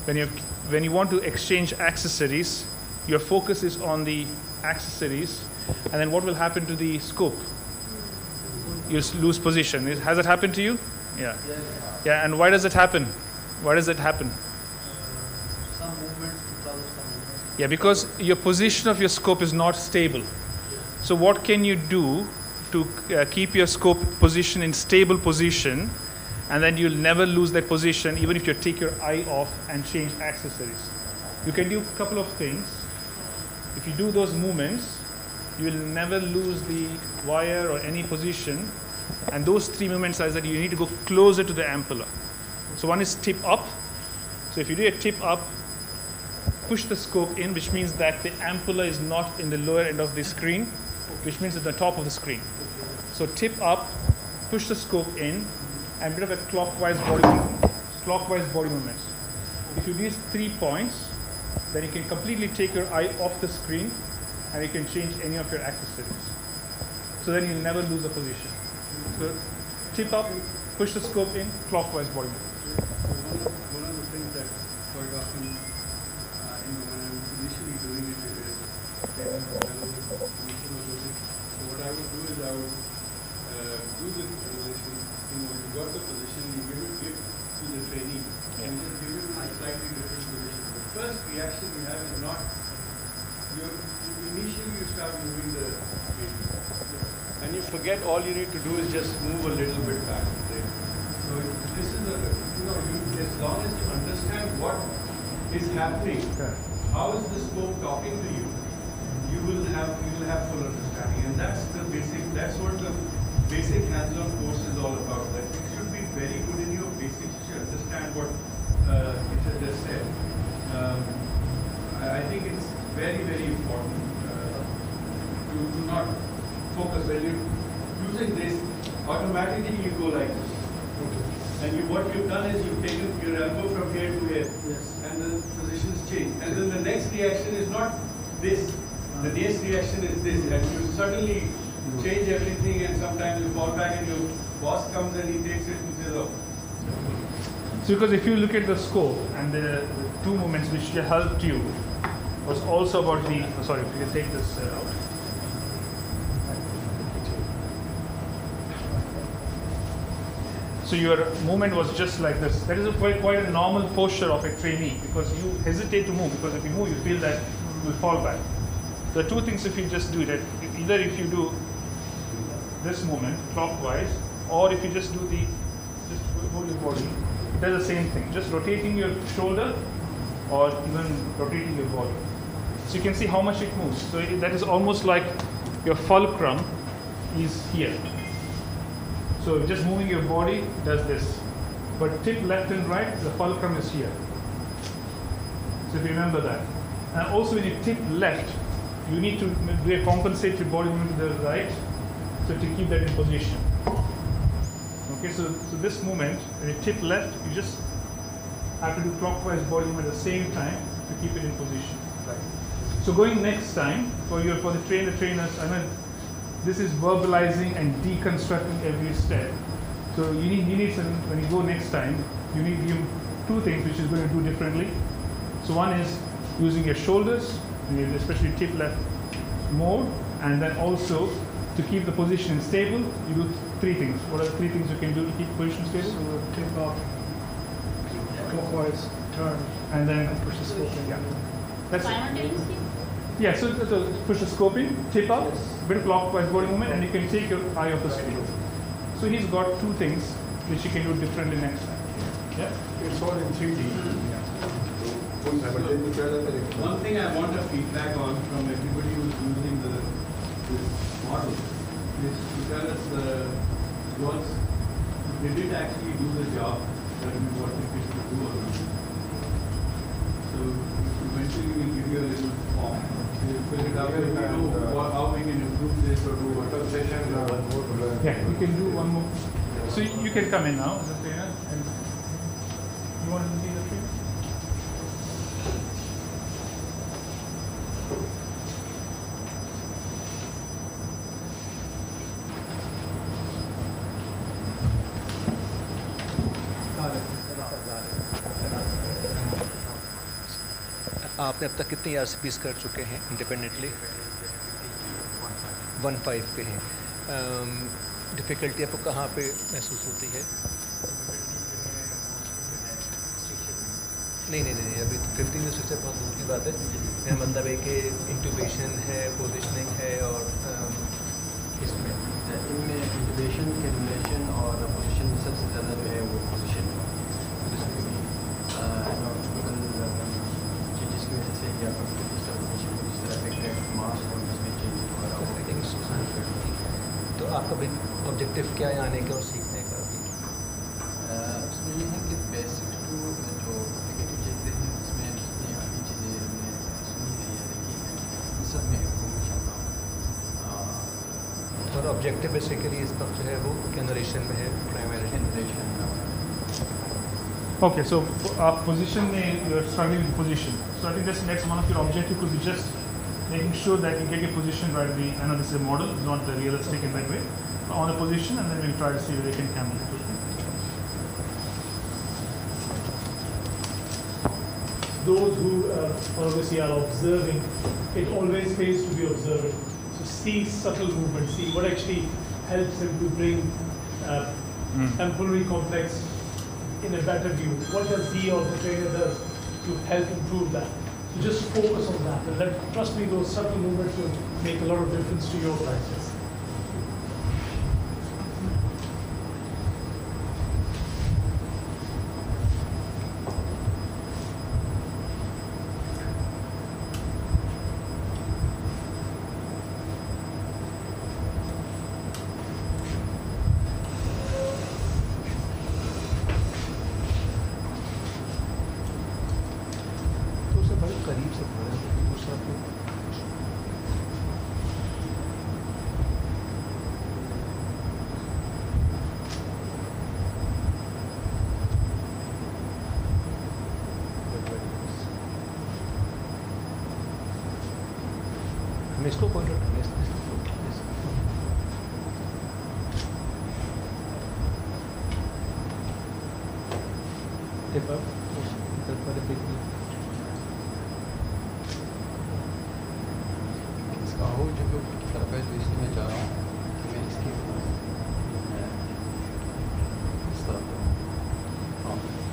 when you want to exchange accessories, your focus is on the accessories, and then what will happen to the scope? You lose position. Has it happened to you? Yeah. Yeah, and why does it happen? Why does it happen? Some movements because of some movements. Yeah, because your position of your scope is not stable. So what can you do to keep your scope position in stable position, and then you'll never lose that position even if you take your eye off and change accessories? You can do a couple of things. If you do those movements, you will never lose the wire or any position. And those three movements are that you need to go closer to the ampulla. So one is tip up. So if you do a tip up, push the scope in, which means that the ampulla is not in the lower end of the screen, which means at the top of the screen. So tip up, push the scope in, and a bit of a clockwise body movement. If you do these 3 points, then you can completely take your eye off the screen, and you can change any of your accessories. So then you'll never lose a position. So tip up, push the scope in, clockwise body movement. One of the things that quite often, when I'm initially doing it, so what I would do is I would do the position. When you got the position, you give to the trainee, and you just give it a slightly different position. The first reaction you have is not initially you start moving the trainee, and you forget all you need to do is just move a little bit back. Right? So this is as long as you understand what is happening, how is the scope talking to you, you will have full understanding, and that's what the basic hands-on course is all about. That you should be very good in your basics. You should understand what Richard just said. I think it's very, very important to not focus. When you're using this, automatically you go like this. And what you've done is you've taken your elbow from here to here, and the positions change. And then the next reaction is not this. The next reaction is this, and you suddenly change everything, and sometimes you fall back, and your boss comes and he takes it and says, "Oh." So because if you look at the scope and the two movements which helped you was also about the, sorry, if you can take this out. So your movement was just like this. That is quite a normal posture of a trainee, because you hesitate to move, because if you move, you feel that you will fall back. The two things, if you just do that, either if you do this movement clockwise, or if you just do the, just hold your body, it does the same thing, just rotating your shoulder or even rotating your body. So you can see how much it moves. So that is almost like your fulcrum is here. So just moving your body does this. But tip left and right, the fulcrum is here. So if you remember that. And also when you tip left, you need to compensate your body movement to the right, so to keep that in position. Okay, so this movement, when you tip left, you just have to do clockwise body movement at the same time to keep it in position. Right. So going next time, for the trainers, I mean, this is verbalizing and deconstructing every step. So you need some, when you go next time, you need to give two things which is going to do differently. So one is using your shoulders, especially tip left more, and then also to keep the position stable, you do three things. What are the three things you can do to keep the position stable? So tip up, clockwise, turn, and then push the scoping. Yeah. That's it. Yeah, so push the scoping, tip up, bit of clockwise body movement, and you can take your eye off the screen. So he's got two things which you can do differently next time. Yeah? It's all in 3D. One thing I want a feedback on from everybody who's using this model is to tell us they did actually do the job that we wanted it to do or not. So eventually we'll give you a little form. Fill it up and how we can improve this or do what session. Yeah, you can do one more. So you can come in now as a trainer. And you want to be the trainer? आपने अब तक कितनी RCPs कर चुके हैं independently? 1.5 पे हैं। Difficulty आपको कहाँ पे महसूस होती है? नहीं, अभी तो 15 मिनट से बहुत दूर की बात है। मेरा मतलब है कि इंट्यूबेशन है, पोजिशनिंग है और इसमें इनमें इंट्यूबेशन, कैलकुलेशन और पोजिशन में सबसे ज़्यादा जो है वो पोजिशन है। या जिस तरह से मास और उसमें चेंज तो आपका ऑब्जेक्टिव क्या है आने का और सीखने का? उसमें ये है कि बेसिक टू जो नेगेटिव चीज़ें हैं उसमें जितनी आधी चीज़ें हमने सुनी है या देखी हैं सब में इम्प्रूव चाहता हूँ। और ऑब्जेक्टिव बेसिकली इस वक्त जो है वो जनरेशन में है, प्राइमरी जनरेशन में। Okay, so position, you're struggling with position. So I think that's one of your objectives could be just making sure that you get your position right. I know this is a model, it's not realistic in that way. On the position, and then we'll try to see whether they can come in. Those who obviously are observing, it always pays to be observant. So see subtle movement, see what actually helps him to bring temporary complex in a better view. What does he or the trainer does to help improve that? So just focus on that, and trust me, those subtle movements will make a lot of difference to your practice. इसको point out करें। इसका हो जो की तरफ है, तो इसलिए मैं चाह रहा हूँ कि मैं इसकी इस तरफ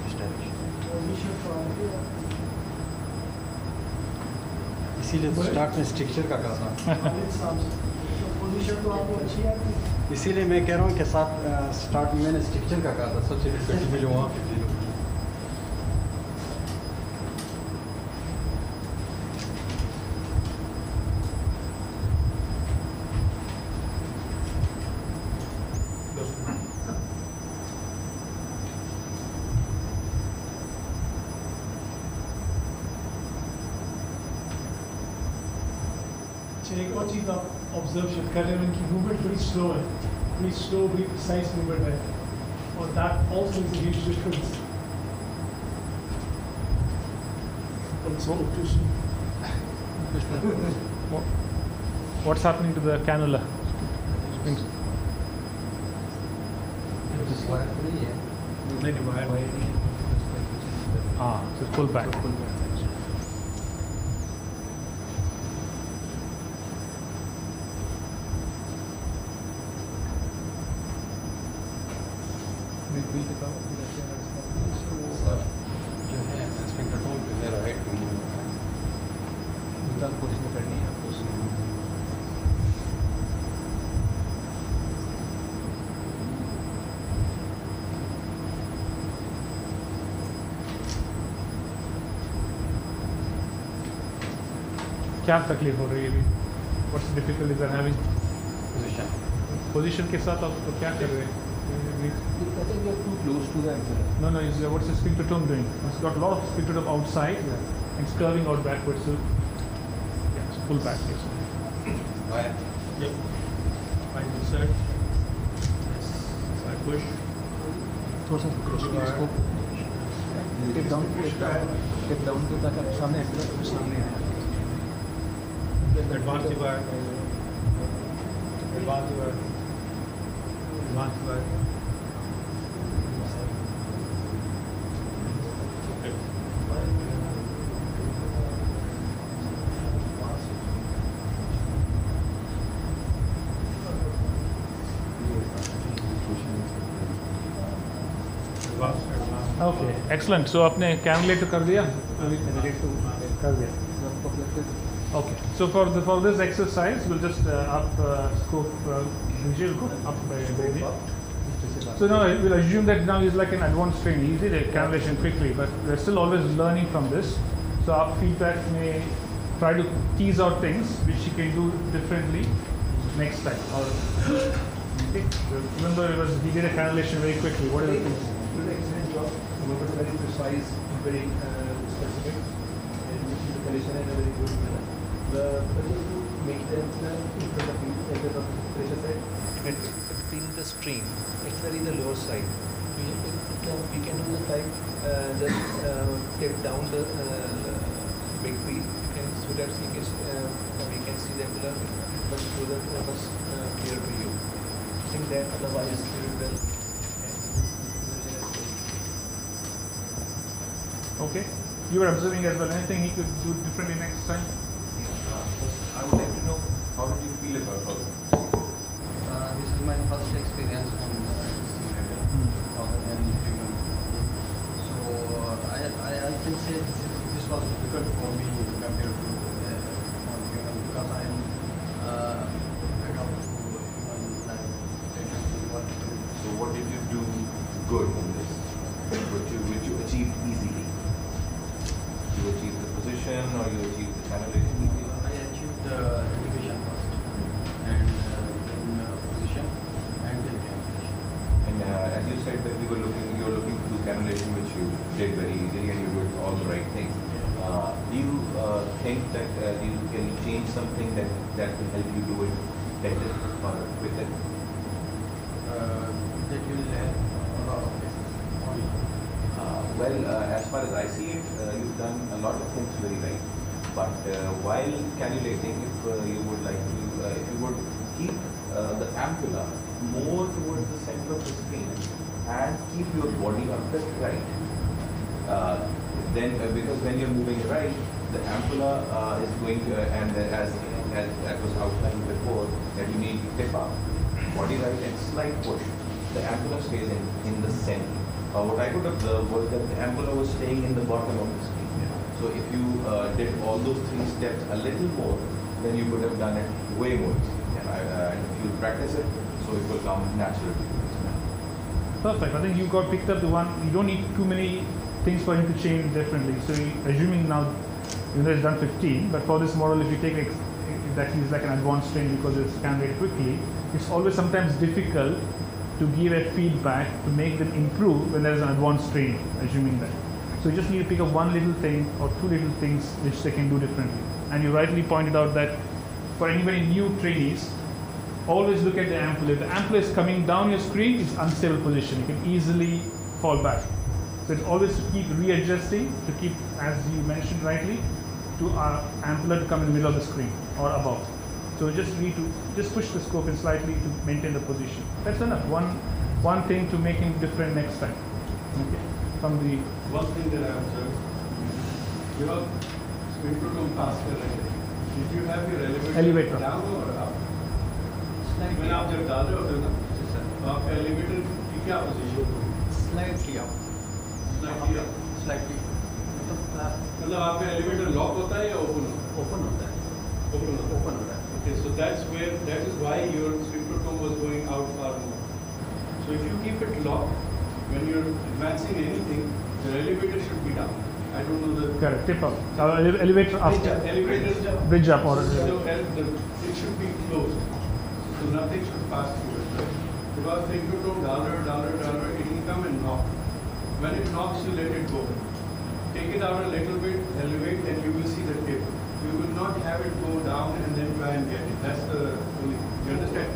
इस डायरेक्शन, इसीलिए तो स्टार्ट में स्ट्रक्चर का कहा था। पोजीशन तो आपको अच्छी है आपकी। इसीलिए मैं कह रहा हूँ कि साथ स्टार्ट में मैंने स्ट्रक्चर का कहा था सबसे डिफिकल्टी मुझे वहाँ पे फील होती है। एक और चीज़ आप ऑब्जर्व कर रहे हैं इनकी मूवमेंट बड़ी स्लो है, बड़ी स्लो बड़ी प्रिसाइज मूवमेंट है, और that also is a huge difference. What's happening to the cannula? So pull back. जो है स्फिंक्टर टोन पे है राइट टू मूव पोजीशन करनी है आपको उसमें। क्या तकलीफ हो रही है अभी? What's the difficulties are having? Position के साथ आप तो क्या कर रहे हैं? too close to the axilla. No, what's the sphincter tone doing? It's got a lot of sphincter tone outside and it's curving out backwards. So, yeah, so pull back. Yes. Right. Yep. Right insert. Side push. थोड़ा सा close to the scope. Step down to ताकि सामने axilla के सामने आए. Advance the back. Advance the back. Advance the back. Okay, excellent. So आपने cannulate कर दिया? कर दिया. Okay. So for this exercise, we'll just scope visual go up by baby. So now we'll assume that now he's like an advanced trainee. He did a cannulation quickly, but we're still always learning from this. So our feedback may try to tease out things which he can do differently next time. Or okay. Remember, he did a cannulation very quickly. What are the things? You did an excellent job. You were very precise, very specific, and you did the cannulation in a very good manner. The make them in front of you, at the pressure side, and between the stream, it's very the lower side. We can do the type, just take down the big wheel, and so that we can see the ambular much closer, much clear to you. I think that otherwise you will. Okay. You were observing as well. Anything he could do differently next time? I would like to know how did you feel about all this? This is my first experience on so I can say this was difficult for me compared to because I am head of human life. So what did you do good in this? Which you achieved easily? You achieved the position or you achieved the cannulation easily? I achieved the elevation first and then position and then cannulation. And as you said that you were looking to do cannulation, which you did very easily and you did all the right things. Do you think that can you change something that will help you do it better or quicker? That will help a lot of things. Well, as far as I see it, you've done a lot of things very right. But while cannulating, if you would like to, if you would keep the ampulla more towards the center of the screen and keep your body a bit right, then because when you're moving right, the ampulla is going to, and as that was outlined before, that you need to tip up, body right and slight push. The ampulla stays in the center. What I could observe was that the ampulla was staying in the bottom of the screen. So if you did all those three steps a little more, then you could have done it way more. And if practice it, so it will come naturally. Perfect. I think you got picked up the one. You don't need too many things for him to change differently. So assuming now, he's done 15, but for this model, if you take that he's like an advanced train because it's scanned very quickly, it's always sometimes difficult to give a feedback to make them improve when there is an advanced train, assuming that. So you just need to pick up one little thing or two little things which they can do differently. And you rightly pointed out that for anybody new trainees, always look at the ampulla. If the ampulla is coming down your screen, it's unstable position. You can easily fall back. So it's always to keep readjusting, to keep, as you mentioned rightly, to our ampulla to come in the middle of the screen or above. So we just need to just push the scope in slightly to maintain the position. That's enough. One thing to make him different next time. Okay. From the one thing that I observed, your sphincterotome faster, right? If you have your elevator down or up, when आप जब डाल रहे होते हो ना, तो आपका elevator की क्या position होगी? Slightly up. Slightly up. Slightly. मतलब आपका elevator lock होता है या open होता है? Open होता है. Open होता है. Open होता है. Okay, so that is why your sphincterotome was going out far more. So if you keep it locked, when you're advancing anything, the elevator should be down. I don't know the... Correct, tip up. Elevator up. Bridge up. Or it should be closed. So nothing should pass through it. Right? Because sphincterotome downward, it will come and knock. When it knocks, you let it go. Take it out a little bit, elevate, and you will see the tip. You will not have it go down and then try and get it. That's the only thing. You understand?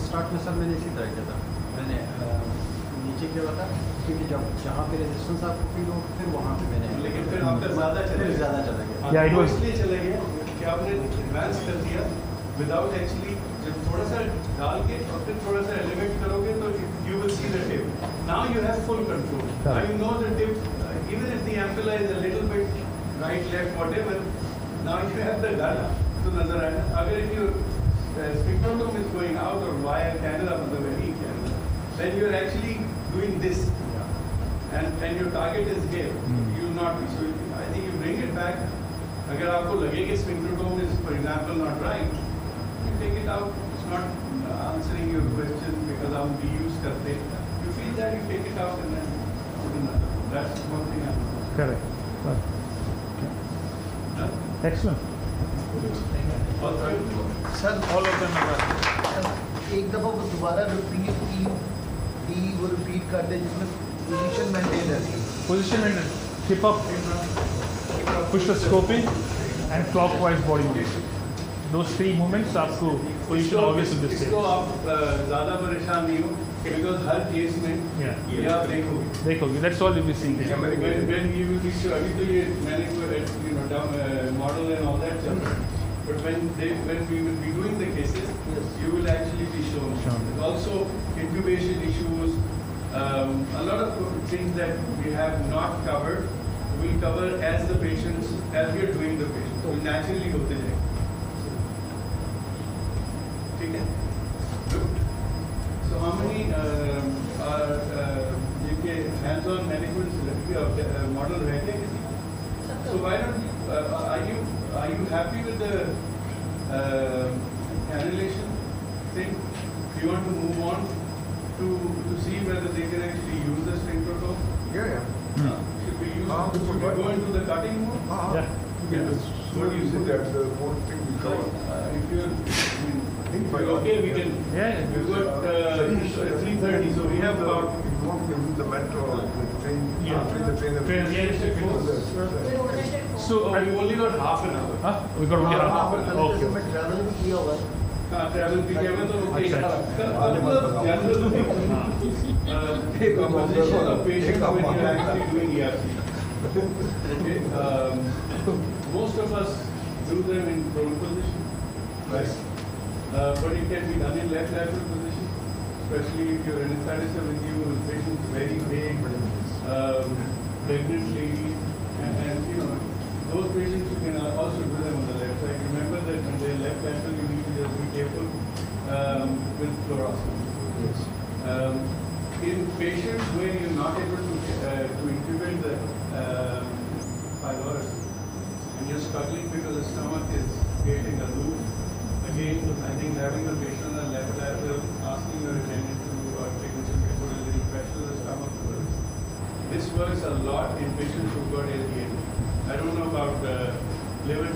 Start में sir मैंने इसी तरह किया था. मैंने नीचे किया था क्योंकि जब जहाँ पे रेजिस्टेंस आपको फील हो फिर वहाँ पे मैंने. लेकिन फिर आपका ज़्यादा चला गया. Yeah, it was. इसलिए चला गया कि आपने एडवांस कर दिया without actually जब थोड़ा सा डाल के और फिर थोड़ा सा एलिवेट करोगे तो you will see the tip. Now you have full control. Now you know the tip. Even if the ampulla is a little bit right, left, whatever. Now if you have the gun, तो नजर आएगा. अगर if your sphincterotome is going out or via cannula, मतलब any cannula, then you are actually doing this, and your target is here. You will not be. So I think you bring it back. अगर आपको लगे कि sphincterotome is, for example, not right, you take it out. It's not answering your question because हम reuse करते. You feel that, you take it out and then put another. That's one thing I'm. Correct. Excellent. Sir all of them are right. एक दफ़ा वो दोबारा repeat की वो repeat कर दे जिसमें पोजीशन मेंटेन रहती है. Position maintain. Tip up. Push the scope in and clockwise body movement. Those three movements आपको position always will be same. इसको आप ज़्यादा परेशान नहीं हो because हर केस में ये आप देखोगे. देखोगे. That's all you'll be seeing. When you will be sure. अभी तो ये मैंने model and all that चल रहा है. But when we will be doing the cases, you will actually be shown. Also, intubation issues, a lot of things that we have not covered, we'll cover as the patients, as we are doing the patient. So naturally होते जाएंगे. ठीक है? Good. So how many ये hands-on management model रह गए किसी? So why don't are you happy with the cannulation thing? Do you want to move on to see whether they can actually use the sphincterotome? Yeah. Should we go into the cutting mode? Yeah. What do you say? That the whole thing will cover. If you're okay, we can. Yeah. We got 3:30, so we have about. If you want to use the metro or the train, the trainer. So we only got half an hour. Huh? We got only half an hour. Okay. Travel भी किया हुआ. Travel भी किया हुआ तो general composition of patients when you are actually doing ERC. Okay. Most of us do them in prone position, right? But it can be done in left lateral position, especially if your anesthetist with you, the patient's very big, pregnant lady, and you know, those patients you can also do them on the left side. Remember that when they're left lateral, you need to just be careful with fluoroscopy. Yes. In patients where you're not able to intubate the pylorus and you're struggling because the stomach is creating a loop, again, I think having the patient on the left lateral works a lot in patients who've got LDL. I don't know about liver,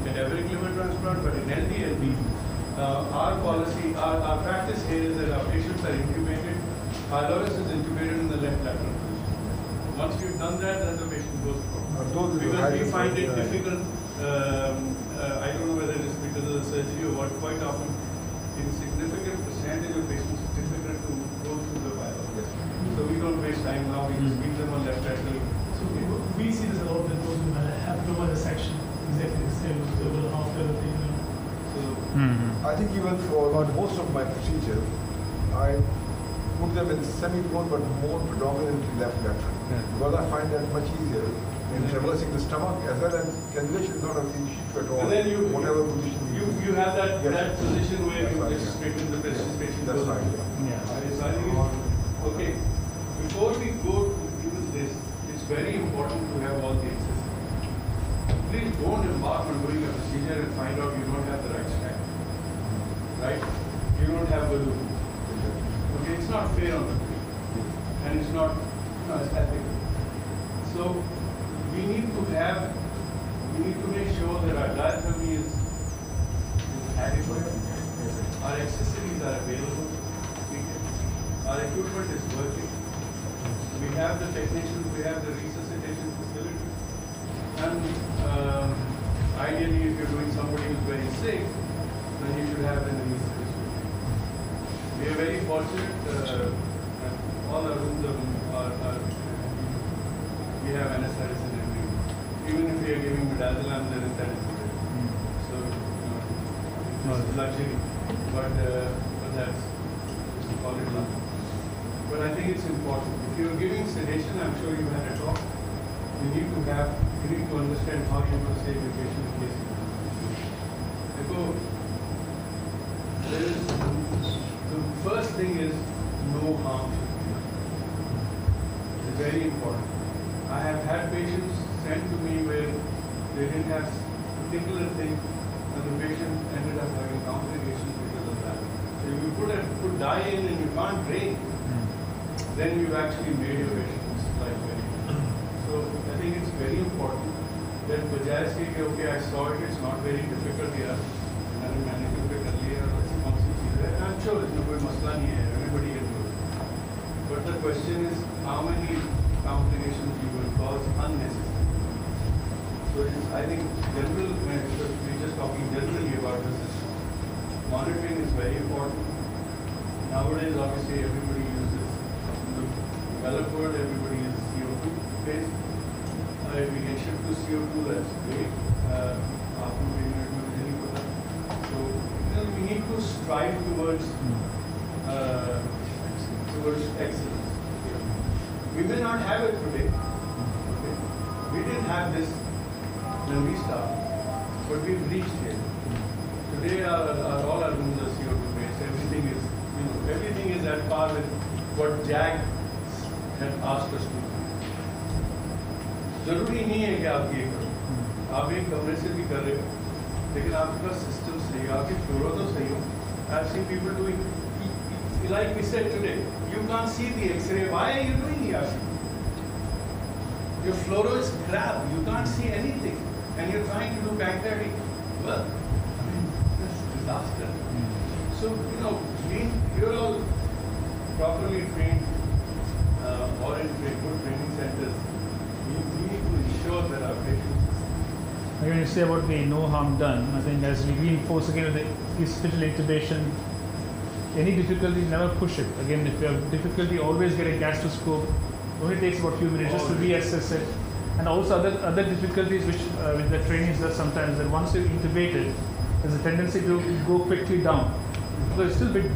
cadaveric liver transplant, but in LDL, our policy, our practice here is that our patients are intubated. Pylorus is intubated in the left lateral position. Once we've done that, then the patient goes home. Because we find it difficult. I don't know whether it's because of the surgery or what. Quite often, in significant percentage of patients, it's difficult to go through the pylorus. So we don't waste time now. We just keep them on left lateral. So we see this a lot with those who have lower dissection, exactly the same, double half level thing. I think even for most of my procedures, I put them in semi-prone but more predominantly left lateral. Because I find that much easier in traversing the stomach as well as cannulation is not an issue at all. And then whatever position you have that position where you just straighten the patient. That's right. Okay. Before we go to even this, it's very important to have all the accessories. Please don't embark on doing a procedure and find out you don't have the right strap. Right? You don't have the loop. Okay, it's not fair on the patient. And it's not ethical. So we need to make sure that our diathermy is adequate. Our accessories are available. Our equipment is working. We have the technicians, we have the resuscitation facility. And ideally, if you're doing somebody who's very sick, then you should have an anesthetist. We are very fortunate that all our rooms are we have anesthetists in every room. Even if we are giving midazolam, there is anesthetic. So, it's luxury. But that's, we call it luck. But I think it's important. If you're giving sedation, I'm sure you had a talk. You need to understand how you're going to save the patient in case the first thing is no harm. It's very important. I have had patients sent to me where they didn't have particular thing and the patient ended up having complications because of that. So if you put dye in and you can't drain, then you've actually made your patient's life very good. So I think it's very important that बजाय से कि okay I saw it, it's not very difficult here, मैंने manage कर लिया, ऐसी कौन सी चीज़ है? I'm sure इसमें कोई मसला नहीं है, everybody can do it. But the question is how many complications you will cause unnecessarily. So I think we're just talking generally about the system. Monitoring is very important. Nowadays, obviously, everybody uses the developed world, everybody is CO2 based. If we can shift to CO2, that's great. So we need to strive towards excellence. We may not have it today. Okay? We didn't have this when we started, but we've reached here. Today, all our rooms are CO2 based. Everything is at par with what JAG had asked us to do. जरूरी नहीं है कि आप ये करो, आप एक कमरे से भी कर रहे हो, लेकिन आपका सिस्टम सही हो, आपकी फ्लोरो तो सही हो. I've seen people doing, like we said today, you can't see the X-ray. Why are you doing ERC? Your fluoro is crap. You can't see anything, and you're trying to do pancreatic. Well, I mean, this is disaster. So you're all properly trained or in good training centers. We need to ensure that our patients. When you say about the no harm done, I think as we reinforce again with the hospital intubation, any difficulty, never push it. Again, if you have difficulty, always get a gastroscope. Only takes about a few minutes just to reassess it. And also other difficulties which with the trainees does sometimes, that once you're intubated, there's a tendency to go quickly down. So it's still a bit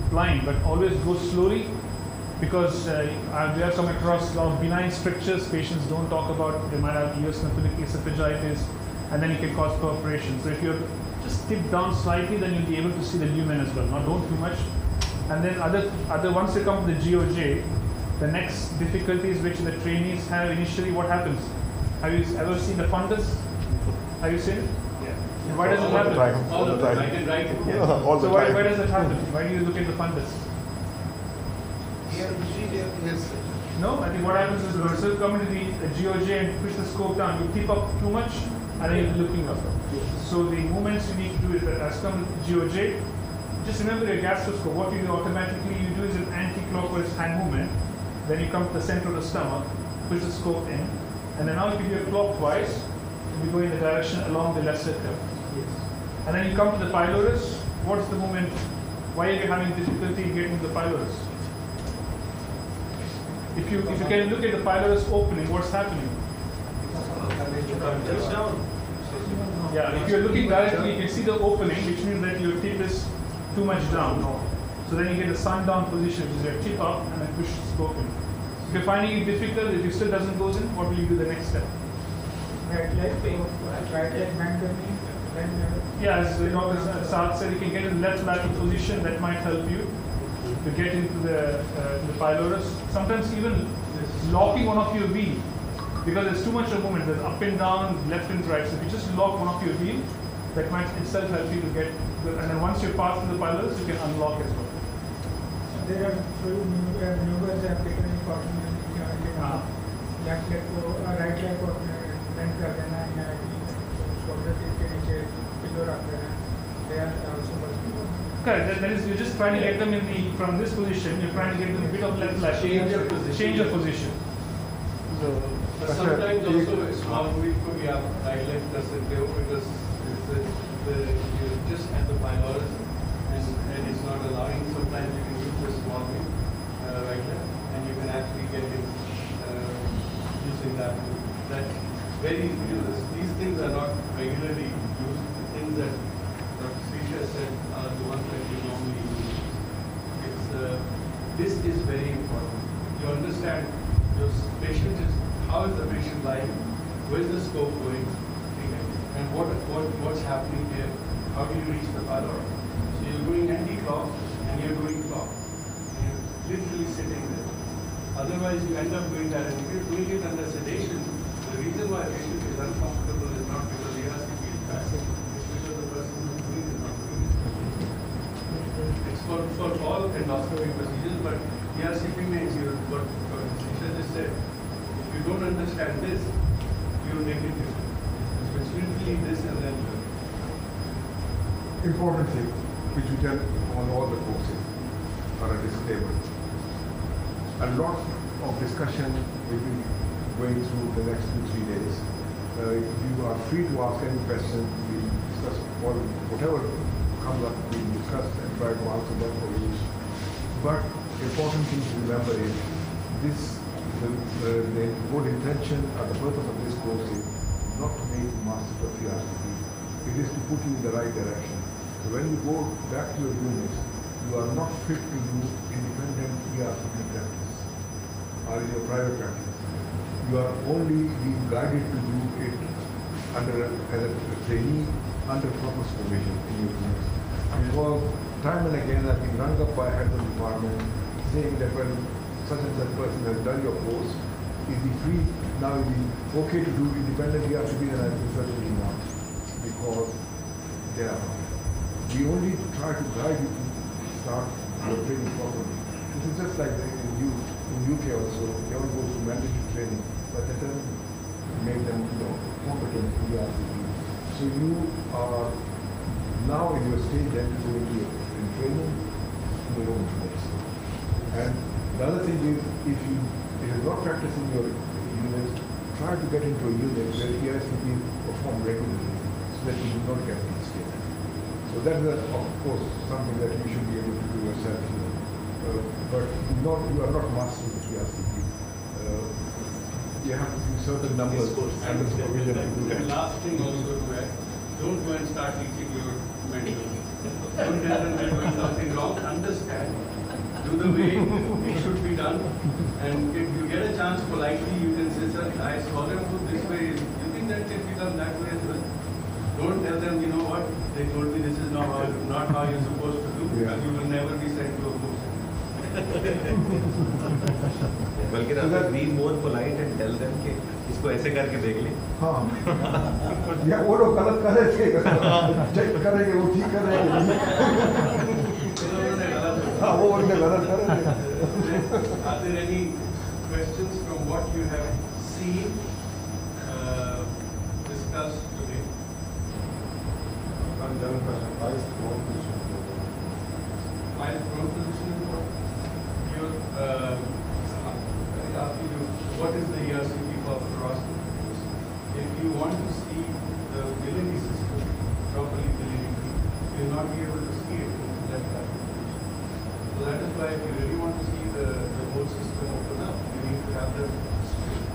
blind, but always go slowly, because we have come across a lot of benign strictures. Patients don't talk about, they might have eosinophilic esophagitis, and then it can cause perforation. So if you just tip down slightly, then you'll be able to see the lumen as well. Not don't too much. And then once you come to the GOJ, the next difficulties which the trainees have initially, what happens? Have you ever seen the fundus? Have you seen it? Yeah. Why does it happen? All the time. I can write it. Yeah. All the so why does it happen? Why do you look at the fundus? Yes. No, I think what happens is the vessel come into the GOJ and push the scope down. You keep up too much and then you're looking up. So the movements you need to do is that as come to GOJ, just remember your gastroscope. What you do automatically, you do is an anti-clockwise hand movement. Then you come to the center of the stomach, push the scope in, and then now if you do it clockwise, you go in the direction along the lesser curve. Yes. And then you come to the pylorus. What's the movement? Why are you having difficulty in getting to the pylorus? If you can look at the pylorus opening, what's happening? Yeah, if you're looking directly, you can see the opening, which means that your tip is too much down. So then you get a sun down position, which is your tip up and then push the scope in. If you're finding it difficult, if it still doesn't go in, what will you do the next step? Right leg bend करनी, Yeah, as Dr. Saad said, you can get in left lateral position, that might help you to get into the pylorus. Sometimes even locking one of your wheel, because there's too much of movement, there's up and down, left and right. So if you just lock one of your wheel, that might itself help you to get good. And then once you pass through the pylorus, you can unlock as well. There are few maneuvers that they can left leg को right leg को bend कर देना या shoulder के नीचे pillow रख देना. They are also possible. Correct. That is, you're just trying to get them in the from this position. You're trying to get them a bit of left leg. Change of position. So, but sometimes also a small movement could be up right leg plus the tail because you just at the pylorus and it's not allowing. Sometimes you can use the small movement right leg and you can actually get it using that. That's very these things are not regularly used. The things that Dr. Srisha said are the ones that we normally use. This is very important. You understand your patient is how is the patient lying, where is the scope going, and what's happening here, how do you reach the pylorus. So you're going anti-clock and you're going clock. And you're literally sitting there. Otherwise you end up doing that, and if you're doing it under sedation, the reason why a patient is uncomfortable is not because he has to feel bad, it's because the person who's doing it is not doing it. It's for all endoscopy procedures, but ERCP means what Srisha just said. If you don't understand this, you'll make it different. So it's literally this and then important thing which we tell on all the courses are a disclaimer. A lot of discussion will be going through the next 2-3 days. You are free to ask any question. We'll discuss whatever comes up, we'll discuss and try to answer that for you. But the important thing to remember is this, the good intention or the purpose of this course is not to make you masters of ERCP. It is to put you in the right direction. So when you go back to your units, you are not fit to do independent ERCP practice or in your private practice. You are only being guided to do it as a trainee under proper supervision in your units. Because time and again I've been rung up by heads of department saying that when such and such person has done your course, is he free, now is he okay to do independent ERCP? And I say certainly not, because they are not. We only try to guide you to start your training properly. This is just like in UK also, they all go through mandatory training, but that doesn't make them competent in ERCP. So you are now in your stage then to go into your training in your own place. And the other thing is, if you are not practicing your units, try to get into a unit where ERCP is performed regularly so that you do not get mistake. So that is, of course, something that you should be able to do yourself. But you are not mastering the ERCP. You have to do certain numbers and the supervision to do that. The last thing also to add, don't go and start teaching your mentors. Don't tell them they're doing something wrong. Understand. Do the way it should be done. And if you get a chance politely, you can say, sir, I saw them do this way. You think that can be done that way as well? Don't tell them, you know what, they told me this is not how you're supposed to do, because you will never be sent to a course. बल्कि rather be more polite and tell them कि इसको ऐसे करके देख ले. हाँ. या वो लोग गलत कर रहे थे. चेक करेंगे वो ठीक कर रहे हैं. हाँ वो उन्होंने गलत कर रहे थे. Are there any questions from what you have seen, discussed today? One general question. Highest prone position. Highest prone position is what? Asking you, what is the ERCP for fluoroscopy? If you want to see the biliary system properly delineated, you will not be able to see it in the left eye. So that is why if you really want to see the whole system open up, you need to have them straight.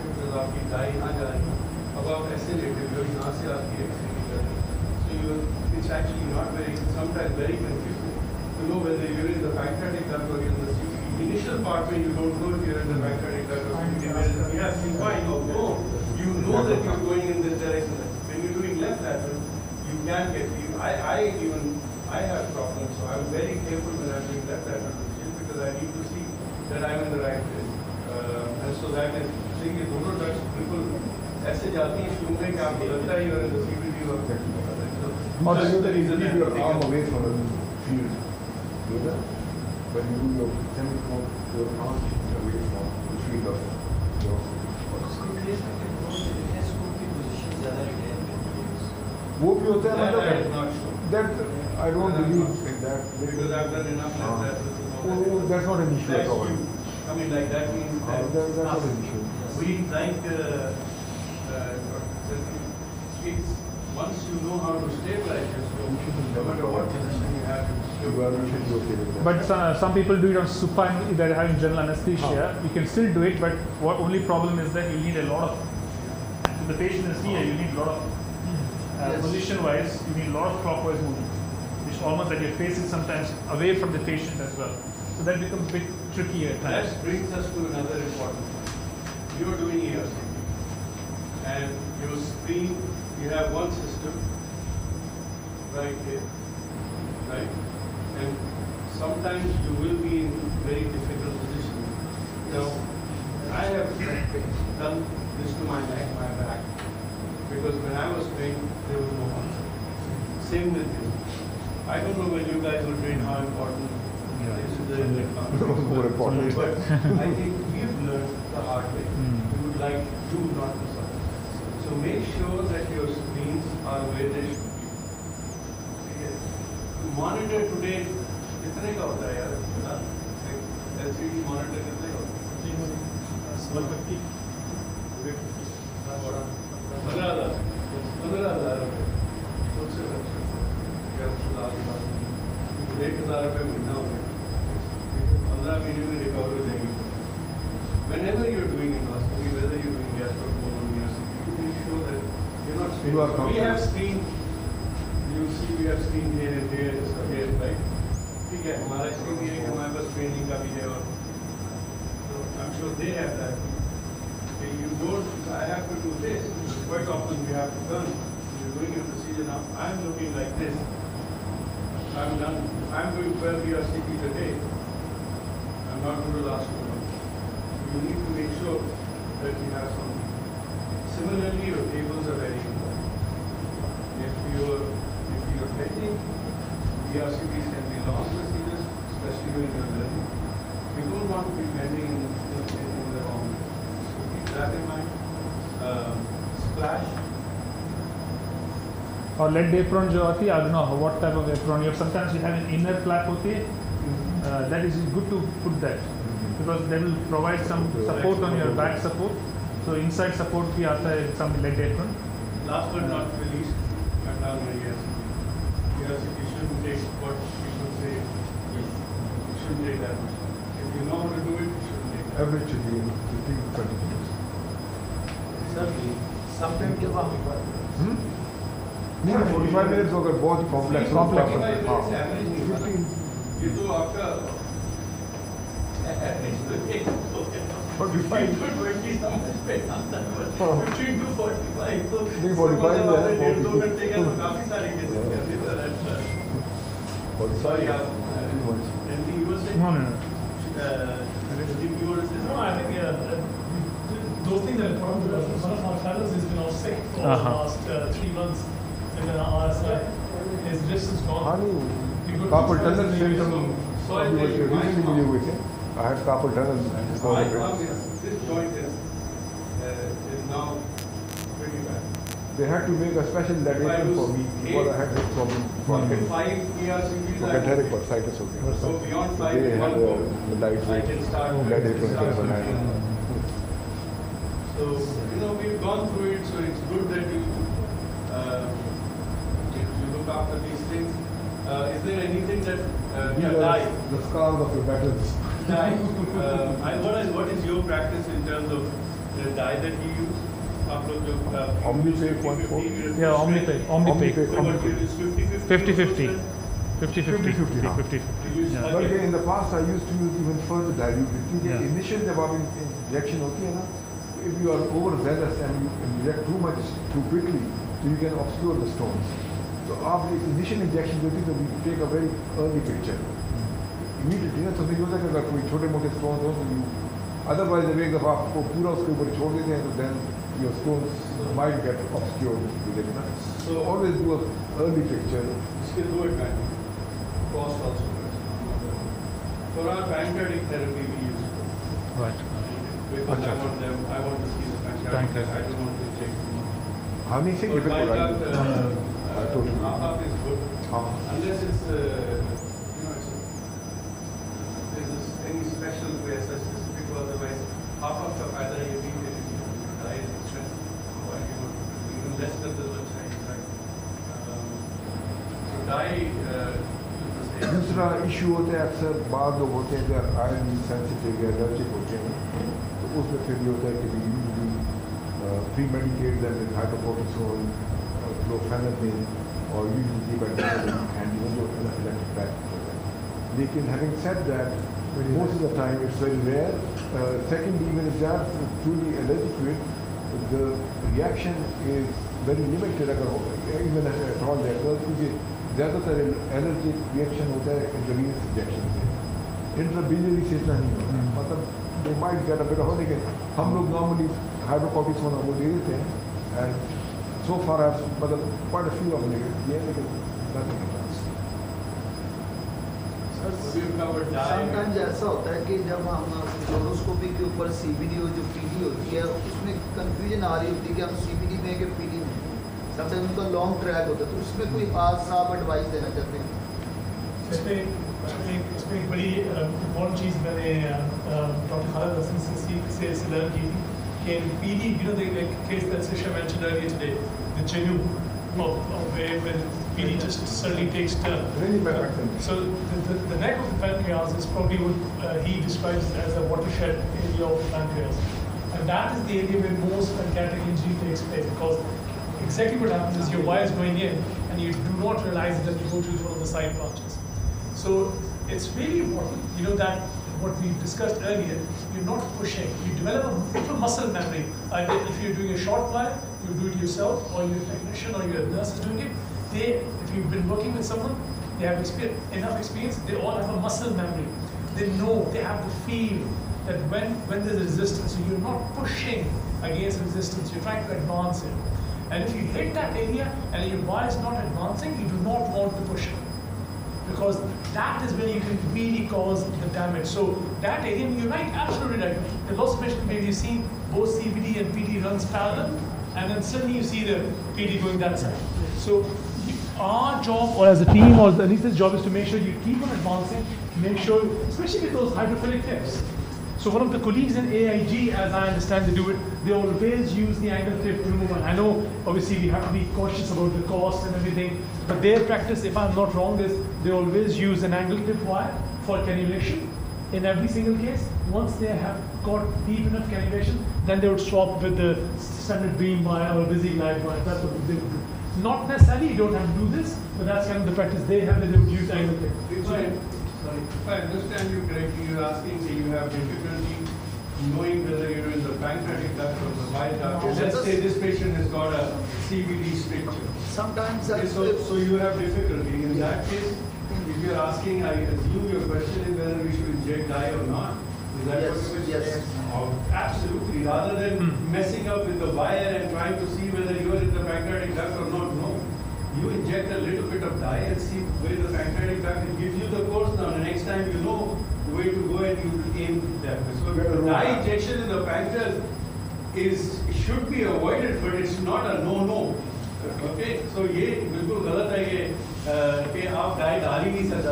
Because आपकी दाई ना जाएगी, अब आप ऐसे लेटे हो यहाँ से आपकी एक्सरे नहीं कर रही. So it's actually not sometimes very confusing to know whether you're in the pancreatic duct or in the CVD. Initial part when you don't know if you're in the pancreatic duct or CVD, yes, fine, you know that you're going in this direction. When you're doing left lateral, you can get. I have problems, so I'm very careful when I'm doing left lateral position because I need to see that I'm in the right place. And so that is, seeing the दोनों ducts बिल्कुल ऐसे जाती हैं शुरू में कि आपको लगता है you're in the CVD or That's the reason keep your arm away from the field. Do that. When you do your semi-cone, your arm should be away from the field of your. वो भी होता है मतलब that I don't believe in that because I've done enough like that. That's not an issue at all. I mean, like that means that's not an issue. We like it's once you know how to stabilize yourself, no matter what position you have, you should be okay with that. But some people do it on supine, they're having general anesthesia. You can still do it, but what only problem is that you need a lot of, if the patient is here, you need a lot of, position-wise, you need a lot of clockwise movement. It's almost like you're facing sometimes away from the patient as well. So that becomes a bit tricky at times. That brings us to another important point. You're doing ERCP, and your screen, you have one system right here, right? And sometimes you will be in very difficult position. Now, I have done this to my neck, my back, because when I was trained, there was no answer. Same with you. I don't know when you guys will train how important this is the more important. But I think we've learned the hard way. We would like you not to suffer. So make sure that your screens are where they should be. To monitor today, कितने का होता है यार? LCD monitor कितने का होता है? 150. 15,000 रुपये। सबसे अच्छा। 1,000 रुपये महीना हो गया। 15 महीने में रिकवर हो जाएगी। Whenever you're doing endoscopy, whether you're doing gastroenterology or CT, you make sure that you're not straight. We have screen. You see, we have screen here and there, right? ठीक है, हमारा screen ये है कि हमारे पास training का भी है और I'm sure they have that. You don't. I have to do this. Quite often we have to turn. You're doing a procedure now. I'm looking like this. I'm done. I'm doing 12 ERCP a day. I'm not going to last 2 months. You need to make sure that you have something. Similarly, your tables are very important. If you're pending, ERCPs can be long procedures, especially when you're learning. You don't want to be pending in the wrong way. So keep that in mind. Splash. और lead apron जो आती है, I don't know what type of apron you have. Sometimes you have an inner flap होती है. That is good to put that because that will provide some support on your back support. So inside support भी आता है some lead apron. Last but not the least, cut down the ERCP. ERCP shouldn't take what people say. It shouldn't take that much. If you know how to do it, it shouldn't take that. Average should be 15 to 20 minutes. Sometimes जब आप नहीं 45 minutes अगर बहुत complex ये तो आपका 45 to 20 something पे आता है 15 to 45 तो नहीं 45 है 2 घंटे का तो काफी सारे केसेस करते हैं 45 आप anything you were saying? No. No, I think those things that are important to us. One of our fellows has been off sick for the last 3 months. And then his wrist is gone. Carpal tunnel symptom recently मिले हुए थे I had carpal tunnel. This joint is now pretty bad. They had to make a special lateral for me because I had a problem for catheteric bursitis. So beyond 5, they had a lightweight lateral. So, we've gone through it, so it's good that you look after these things. Is there anything that, dye? The scars of the battles. Dye. And what is your practice in terms of the dye that you use? Omnipay 1.4. Yeah, Omnipay. Omnipay. 50-50. 50-50. But in the past I used to use even further diluted. Initial injection if you are overzealous and you inject too much too quickly, so you can obscure the stones. So after initial injection, we take a very early picture. Immediately, so नहीं होता कि अगर कोई छोटे-मोटे stones हो तो you otherwise एक दफा आपको पूरा उसके ऊपर छोड़ देते हैं तो then your stones might get obscured with it. So always do an early picture. Still do it, man. Cost also. For our pancreatic therapy we use. Right. Because I want to see the pancreatic. I don't want to check. How many things difficult, right? Totally. Half is good. Unless it's, there's any special way, such specific, otherwise half of the either you need it, dye is expensive, or even less than the Chinese, right? So dye, दूसरा issue होता है अक्सर बाद लोग होते हैं अगर iron sensitive या एलर्जिक होते हैं तो उसमें फिर ये होता है कि premedicate that with hydrocortisone clofenazine और यूजुअली बेंटाडिन एंड इवन जो एनाफिलैक्टिक बैक होता है लेकिन having said that most of the time it's very rare secondly even if they are truly allergic to it the reaction is very limited अगर even at all there क्योंकि ज़्यादातर allergic reaction होता है intravenous injection से इंट्राबिलियरी से इतना नहीं होता मतलब they might get a bit of लेकिन हम लोग नॉर्मली हाइड्रोकॉर्टिसोन वो दे देते हैं एंड सो फार मतलब क्वाइट अ फ्यू ऑफ दिए लेकिन नथिंग समटाइम्स ऐसा होता है कि जब हम फ्लोरोस्कोपी के ऊपर सीबीडी और जो पीडी होती है उसमें कंफ्यूजन आ रही होती है कि हम सीबीडी में कि पीडी में समटाइम्स उनका लॉन्ग ट्रैक होता है तो उसमें कोई खास आप एडवाइस देना चाहते हैं इसमें एक बड़ी इम्पोर्टेंट चीज़ मैंने डॉक्टर खालिद हसन से लर्न की थी कि PD the case that Sisha mentioned earlier today, the Chenu of when PD just suddenly takes turn. So the neck of the pancreas is probably what he describes as a watershed area of the pancreas. And that is the area where most pancreatic injury takes place because exactly what happens is your wire is going in and you do not realize it until you go to one of the side branches. So it's really important, that what we discussed earlier, you're not pushing. You develop a muscle memory. Either if you're doing a short wire, you do it yourself, or your technician or your nurse is doing it. If you've been working with someone, they have enough experience, they all have a muscle memory. They know, they have the feel that when there's resistance, so you're not pushing against resistance, you're trying to advance it. And if you hit that area and your wire is not advancing, you do not want to push it. Because that is when you can really cause the damage. So that area, you're right, absolutely right. There are lots of patients, maybe you've seen both CBD and PD runs parallel, and then suddenly you see the PD going that side. So our job, or as a team, or the Anita's job, is to make sure you keep on advancing, make sure, especially with those hydrophilic tips. So one of the colleagues in AIG, as I understand they do it, they always use the angle tip removal. I know obviously we have to be cautious about the cost and everything, but their practice, if I'm not wrong, is they always use an angle tip wire for cannulation in every single case. Once they have got deep enough cannulation, then they would swap with the standard beam wire or busy live wire. That's what they would do. Not necessarily, you don't have to do this, but that's kind of the practice they have, that they would use angle tip. If I understand you correctly, you're asking that you have difficulty knowing whether you're in the pancreatic duct or the bile duct. Let's say this patient has got a CBD stricture. Sometimes so you have difficulty. In that case, if you're asking, I assume your question is whether we should inject dye or not. Is that what your question is? Oh, absolutely. Rather than messing up with the wire and trying to see whether you're in the pancreatic duct or not, no. You inject a little bit of dye and see where the pancreatic duct, it gives you the course now. The next time you know where going to go and you will aim that way. So dye injection in the pancreas should be avoided, but it's not a no. Okay, so ये बिल्कुल गलत है ये कि आप dye डाल ही नहीं सकते.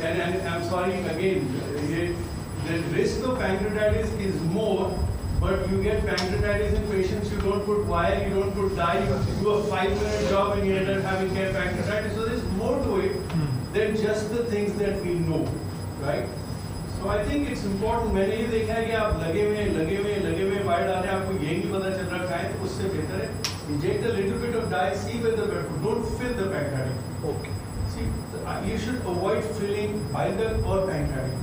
And I'm sorry again, the risk of pancreatitis is more. But you get pancreatitis in patients, you don't put wire, you don't put dye, you do a 5-minute job and you end up having pancreatitis. So there's more to it than just the things that we know, right? So I think it's important. मैंने ये देखा है कि आप लगे हुए wire डालें, आपको यही नहीं पता चल रहा है, तो उससे बेहतर है inject a little bit of dye, see where the bed, don't fill the pancreatic. Okay. See, you should avoid filling either or pancreatic.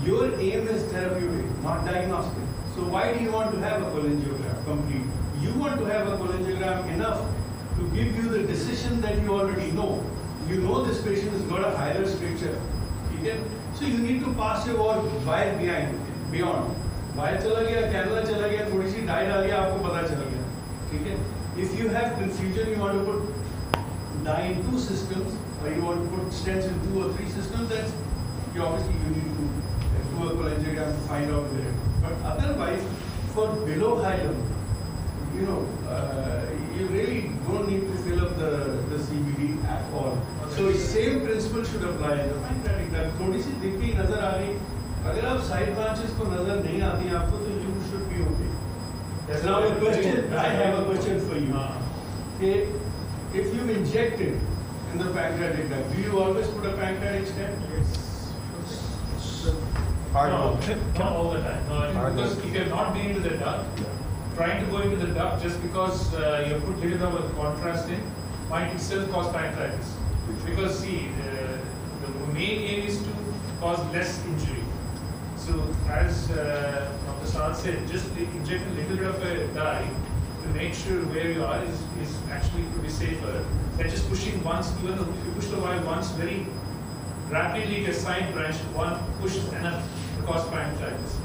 Your aim is therapeutic, not diagnostic. So why do you want to have a cholangiogram complete? You want to have a cholangiogram enough to give you the decision that you already know. You know this patient has got a higher stricture. Okay? So you need to pass your wire beyond. Wire chala gaya, cannula chala gaya, थोड़ी सी dye डाल गया, आपको पता चल गया. ठीक है? If you have confusion, you want to put dye in 2 systems, or you want to put stents in 2 or 3 systems, then obviously you need to do a cholangiogram to find out where. But otherwise, for below hilum, you really don't need to fill up the CBD at all. So same principle should apply in the pancreatic duct. थोड़ी सी दिखती नजर आ रही, अगर आप side branches को नजर नहीं आती आपको, तो you should be okay. Now a question, I have a question for you. Okay, if you inject it in the pancreatic duct, do you always put a pancreatic stent? Not all the time. No, because if you're not been into the duct, trying to go into the duct just because you put little bit of contrast in might itself cause pancreatitis. Because see, the main aim is to cause less injury. So as Dr. Saad said, just inject a little bit of a dye to make sure where you are is actually to be safer than just pushing once. Even if you push the wire once very rapidly to a side branch, one push enough to cause pancreatitis.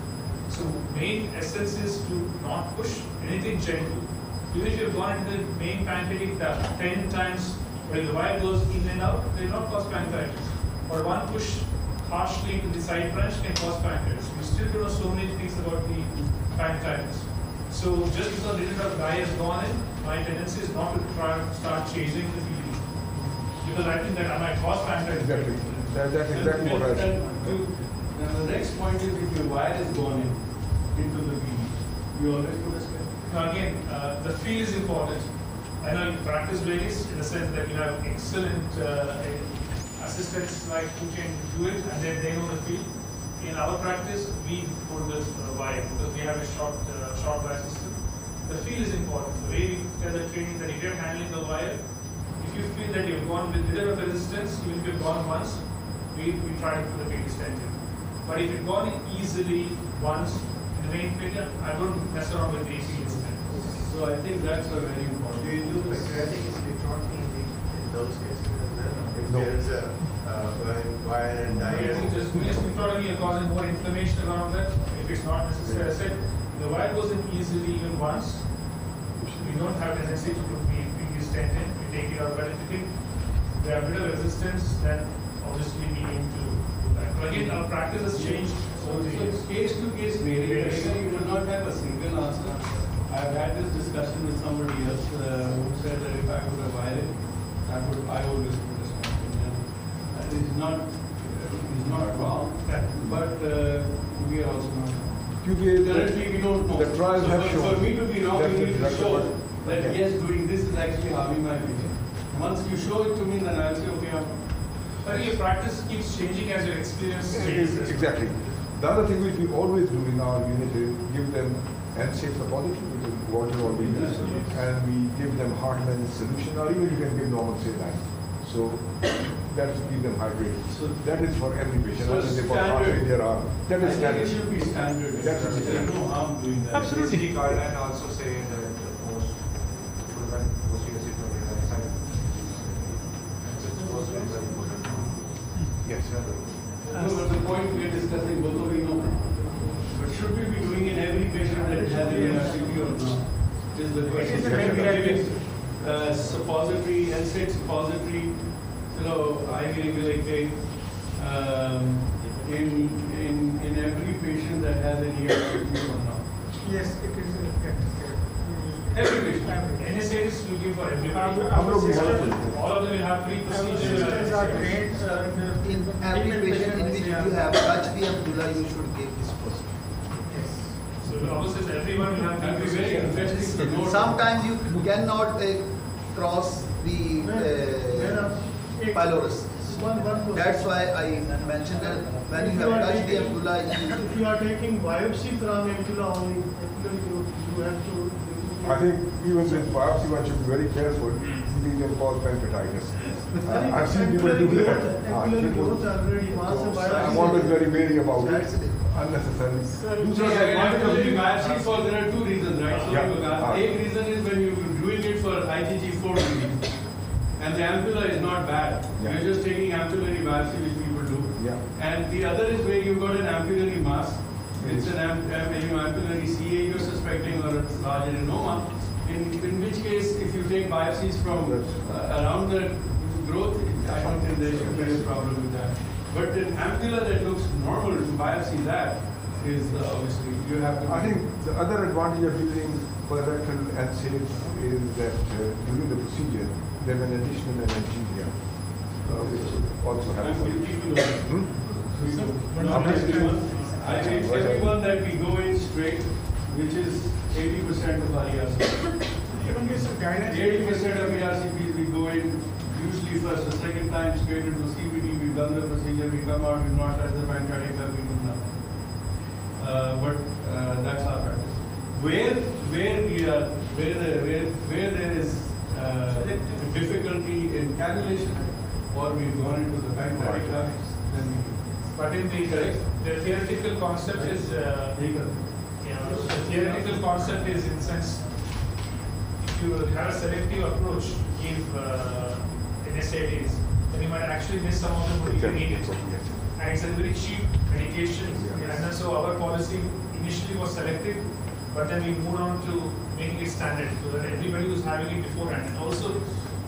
So main essence is to not push anything gentle. Even if you've gone into the main pancreatic duct 10 times, when the wire goes in and out, they will not cause pancreatitis. Or one push harshly to the side branch can cause pancreatitis. We still don't know so many things about the pancreatitis. So just because a little bit of dye has gone in, my tendency is not to try to start chasing the PDD. Because I think that I might cause pancreatitis. Exactly. That's exactly what I said. Now the next point is if your wire is gone into the PDD, you always put a stent. Now again, the feel is important. I know you practice varies in the sense that you have excellent assistants like who can do it and then they know the feel. In our practice, we put the wire because we have a short wire system. The feel is important. The way we tell the training that if you're handling the wire, if you feel that you've gone with little of a resistance, even if you've gone once, we try to put a PDD stent in. But if you've gone in easily once in the main failure, I don't mess around with the PDD stent. So I think that's a very important. Do you do pancreatic spectroscopy in those cases as well? If No. there is a wire and dye? Just spectroscopy is causing more inflammation around that. If it's not necessary, I said the wire goes in easily even once. We don't have tendency to put PDD stent in. We take it out. But if you think there are a bit of resistance, then obviously we need to do that. But again, our practice has changed. So it's case to case varies. You will not have a single answer. I've had this discussion with somebody else who said that if I put a wire in, I always put a stent in. That is not wrong, but we are also not. Currently, we don't know. The trials have shown. For me to be wrong, we need to show that Okay. yes, doing this is actually harming my vision. Once you show it to me, then I'll say, okay, But your practice keeps changing as your experience changes. Exactly. The other thing which we always do in our unit is give them NSAID suppository, which is water or venous, and we give them Heartland solution, or even you can give normal saline. So that keep them hydrated. So that is for every patient. So Other than for heart standard. failure are that is I think standard. it should be standard. That's There's standard. no harm doing that. Absolutely. The guideline also say that most children post-USC Yes. No, but the point we are discussing, both of you know. But should we be doing in every patient that has a USCP or not? Is the question. Should we be giving suppository, NSAID suppository, IV regulate in looking for everybody. All of them will have pre-procedure. Assistants are trained In every patient in which you have touched the ampulla, you should give this first. So the process, everyone will have to be very interesting to know. Sometimes you cannot cross the pylorus. That's why I mentioned that when you have touched the ampulla, if you are taking biopsy from ampulla only, you have to. I think even with biopsy, one should be very careful. It can cause pancreatitis. I've seen people do that. I'm always very wary about it. Unnecessarily. So biopsy for there are two reasons, right? So a reason is when you're doing it for IgG4 disease, and the ampulla is not bad. You're just taking ampullary biopsy, which people do. And the other is where you've got an ampullary mass. It's an ampullary CA you're suspecting or a large adenoma. In which case, if you take biopsies from around the growth, I don't think there should be a problem with that. But an ampulla that looks normal to biopsy that is obviously you have to. I think the other advantage of using colorectal and SAFE is that during the procedure, there's an additional anesthesia, which also helps. I think everyone that we go in straight, which is 80% of our ERCP. 80% of ERCPs we go in usually first or second time straight into CVD. We've done the procedure, we come out, we've not touched the pancreatic, we do nothing. But that's our practice. Where there is difficulty in cannulation, or we've gone into the pancreatic, then we. But in the theoretical concept is the theoretical concept is in sense if you have a selective approach, give NSAIDs, then you might actually miss some of them who you need it. And it's a very cheap medication. And then so our policy initially was selective, but then we moved on to making it standard so that everybody was having it beforehand. And also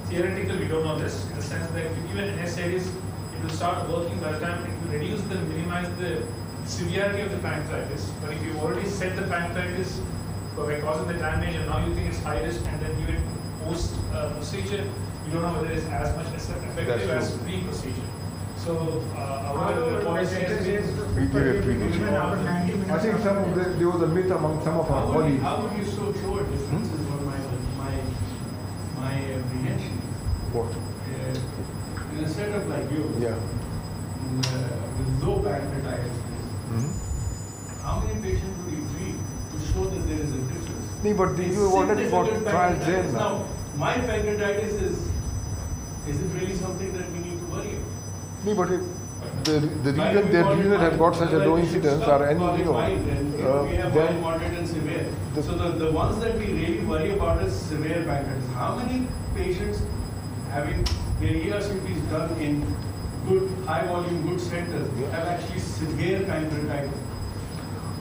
theoretically we don't know this in the sense that if you give an NSAIDs, it will start working by the time it will reduce the minimize the severity of the pancreatitis. But if you've already set the pancreatitis by causing the damage and now you think it's high risk and then give it post procedure, you don't know whether it's as much effective as pre-procedure. So our policy is we give it pre-procedure. I think there was a myth among some of our colleagues. How would you show a difference in my apprehension? What? In a setup like you, with low pancreatitis, how many patients do you treat to show that there is a difference? No, but you already got trials there now. Now, my pancreatitis is it really something that we need to worry about? No, but the reason that have got such a low incidence are any, we have mild, moderate and severe. So the ones that we really worry about is severe pancreatitis. How many patients having their ERCPs done in good, high volume, good centers have actually severe pancreatitis?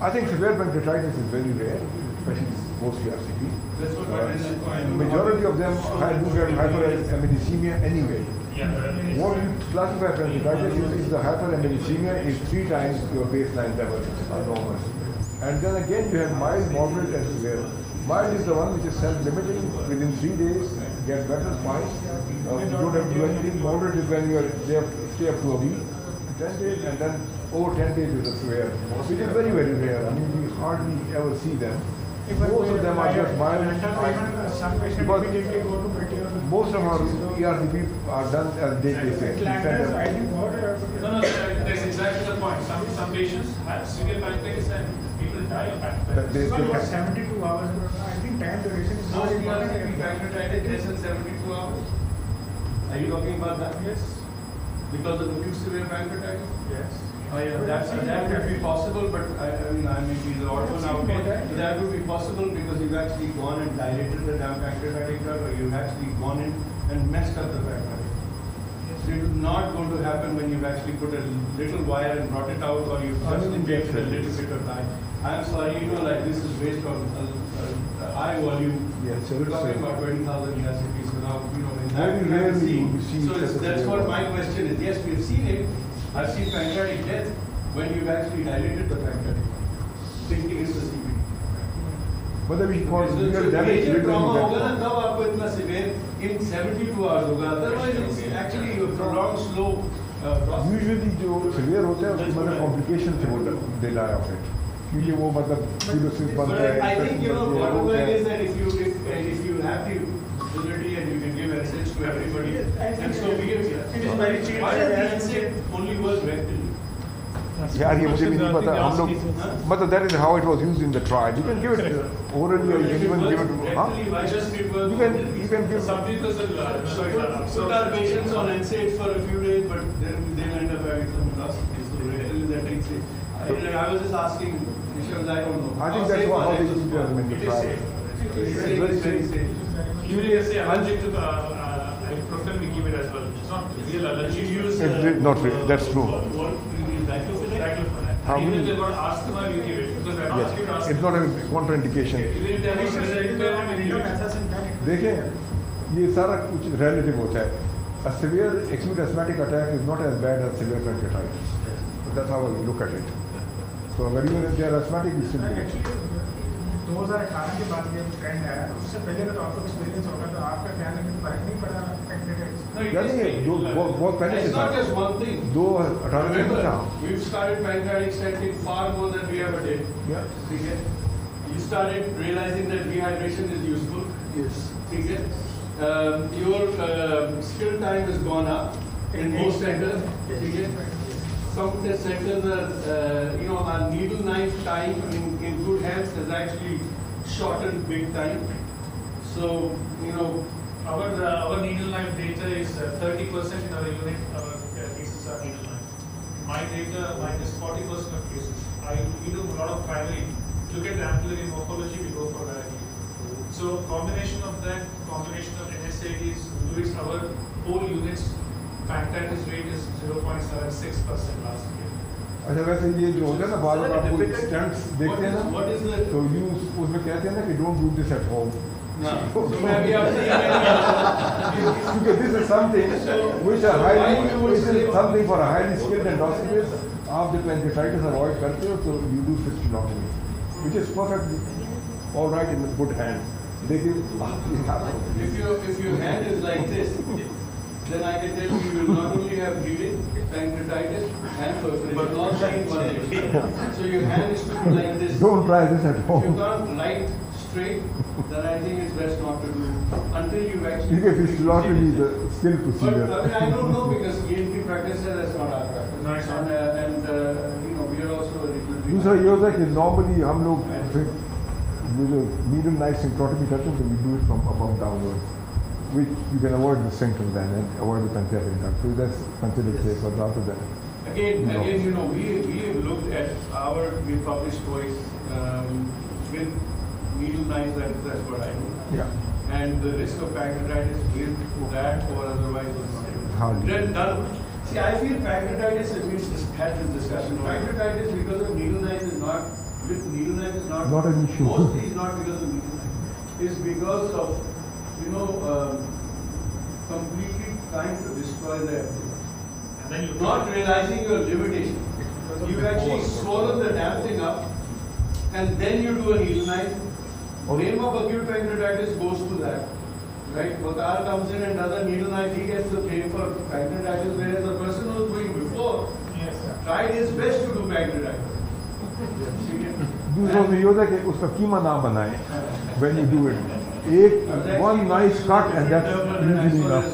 I think severe pancreatitis is very rare, especially most ERCPs. That's what majority of them do get hyperamidemia anyway. What you classify pancreatitis is the hyperamidemia is 3 times your baseline level normal. And then again you have mild, moderate and severe. Mild is the one which is self-limiting, within 3 days, get better, fine. You don't have to do anything. Moderate is when you are there, stay up to a week, 10 days, and then over 10 days is a severe, which is very, very rare. I mean, we hardly ever see them. Most of them are just mild. Because most of our ERCP are done as day cases. No, that's exactly the point. Some patients have severe pancreatitis and people die of pancreatitis. It's about 72 hours, but I think time duration is more important. Pancreatitis less than 72 hours? Are you talking about that? Yes. Because of acute severe pancreatitis? Yes. That would be possible, but I mean, I may be the odd one out here. That would be possible because you've actually gone and dilated the damn pancreatic duct, or you've actually gone in and messed up the pancreatic. So it is not going to happen when you've actually put a little wire and brought it out, or you've just injected a little bit of dye. I'm sorry, like this is based on high volume. Yes, so we're talking about 20,000 ERCPs without, in very that rarely you see. So that's what my question is. Yes, we've seen it. I've seen pancreatic death when you've actually dilated the pancreatic, thinking it's the CVD. मतलब we call So real damage major literally trauma that. होगा ना तब आपको इतना severe in 72 hours होगा. Otherwise it's actually a prolonged slow process. Usually जो severe होता है उसकी मतलब complication से होता है they die of it. क्योंकि वो मतलब cirrhosis बनता है. But I think bottom line is that if you have the ability and you can give NSAIDs to everybody, and so be it. It is very cheap. Why does the NSAID only work rectally? यार ये मुझे भी नहीं पता हम लोग मतलब that is how it was used in the trial. You can give it orally or you can even give it. Huh? You can give. Some people put our patients on NSAIDs for a few days, but then they end up having some philosophy. So rectally that takes it. I was just asking, because I don't know. I think that's how they use it in the trial. It is very safe. Usually, say allergic to ibuprofen, we give it as well. It's not real allergy. Not real. That's true. Even if they've got asthma, we give it because they're not Yes. acute asthma. It's not a contraindication. Even if they're not impairment, we give it. देखें ये सारा कुछ relative होता है. A severe acute asthmatic attack is not as bad as severe pancreatitis. That's how I look at it. So अगर they are asthmatic, you still give it. 2018 के बाद ये ट्रेंड आया, उससे पहले का तो आपको एक्सपीरियंस होगा, तो आपका ख्याल है कि फर्क नहीं पड़ा pancreatitis? यानी बहुत पहले से It's not just one thing. 2018 में था. We've started pancreatic stenting far more than we ever did. Yeah. Okay. You started realizing that rehydration is useful. Yes. Okay. Your skill time has gone up in most centers. Okay. Some centers are, our needle knife time in good health has actually shortened big time. So, Our needle knife data is 30% in our unit. Our cases are needle knife. My data, mine is 40% of cases. We do a lot of primary. Look at the ampullary morphology, we go for directly. So combination of that, combination of NSAIDs, Lewis, our whole units, pancreatitis rate is 0.76% last year. अच्छा वैसे ये जो होता है ना बार बार आपको stunts देखते हैं ना तो यू उसमें कहते हैं ना कि don't do this at home because this is something which is something for a highly skilled endoscopist. आप जब pancreatitis avoid करते हो तो you do fistulotomy, which is perfectly all right in good hands. लेकिन if your hand is like this, then I can tell you will not only have bleeding, pancreatitis, and perforation, all three in one day. So your hand is to be like this. Don't try this at home. If you can't light straight, then I think it's best not to do until you actually. Because fistulotomy is a skill procedure. But I don't know because ENT practice that's not our practice. And we are also a little bit. दूसरा ये होता है कि normally हम लोग ये जो needle knife syncrotomy करते हैं तो we do it from above downwards, which you can avoid the sphincter then and avoid the pancreatic duct. So that's considered safe, but rather than. Again, we have looked at we published twice with needle knives, that's what I do. Yeah. And the risk of pancreatitis with that or otherwise was not. Hardly. None. See, I feel pancreatitis, as we just had this discussion, pancreatitis because of needle knife is not, with needle knife is Not an issue. Mostly is not because of needle knife. It's because of, completely trying to destroy the abdomen. And then you not realizing your limitation. You actually swallow the damn thing up and then you do a needle knife. Name of acute pancreatitis goes to that. Right? Waqar comes in and does a needle knife, he gets the blame for pancreatitis, whereas the person who was doing before tried his best to do pancreatitis. दूसरों में ये होता है कि उसका कीमा ना बनाए when you do it. One nice cut and that's usually enough.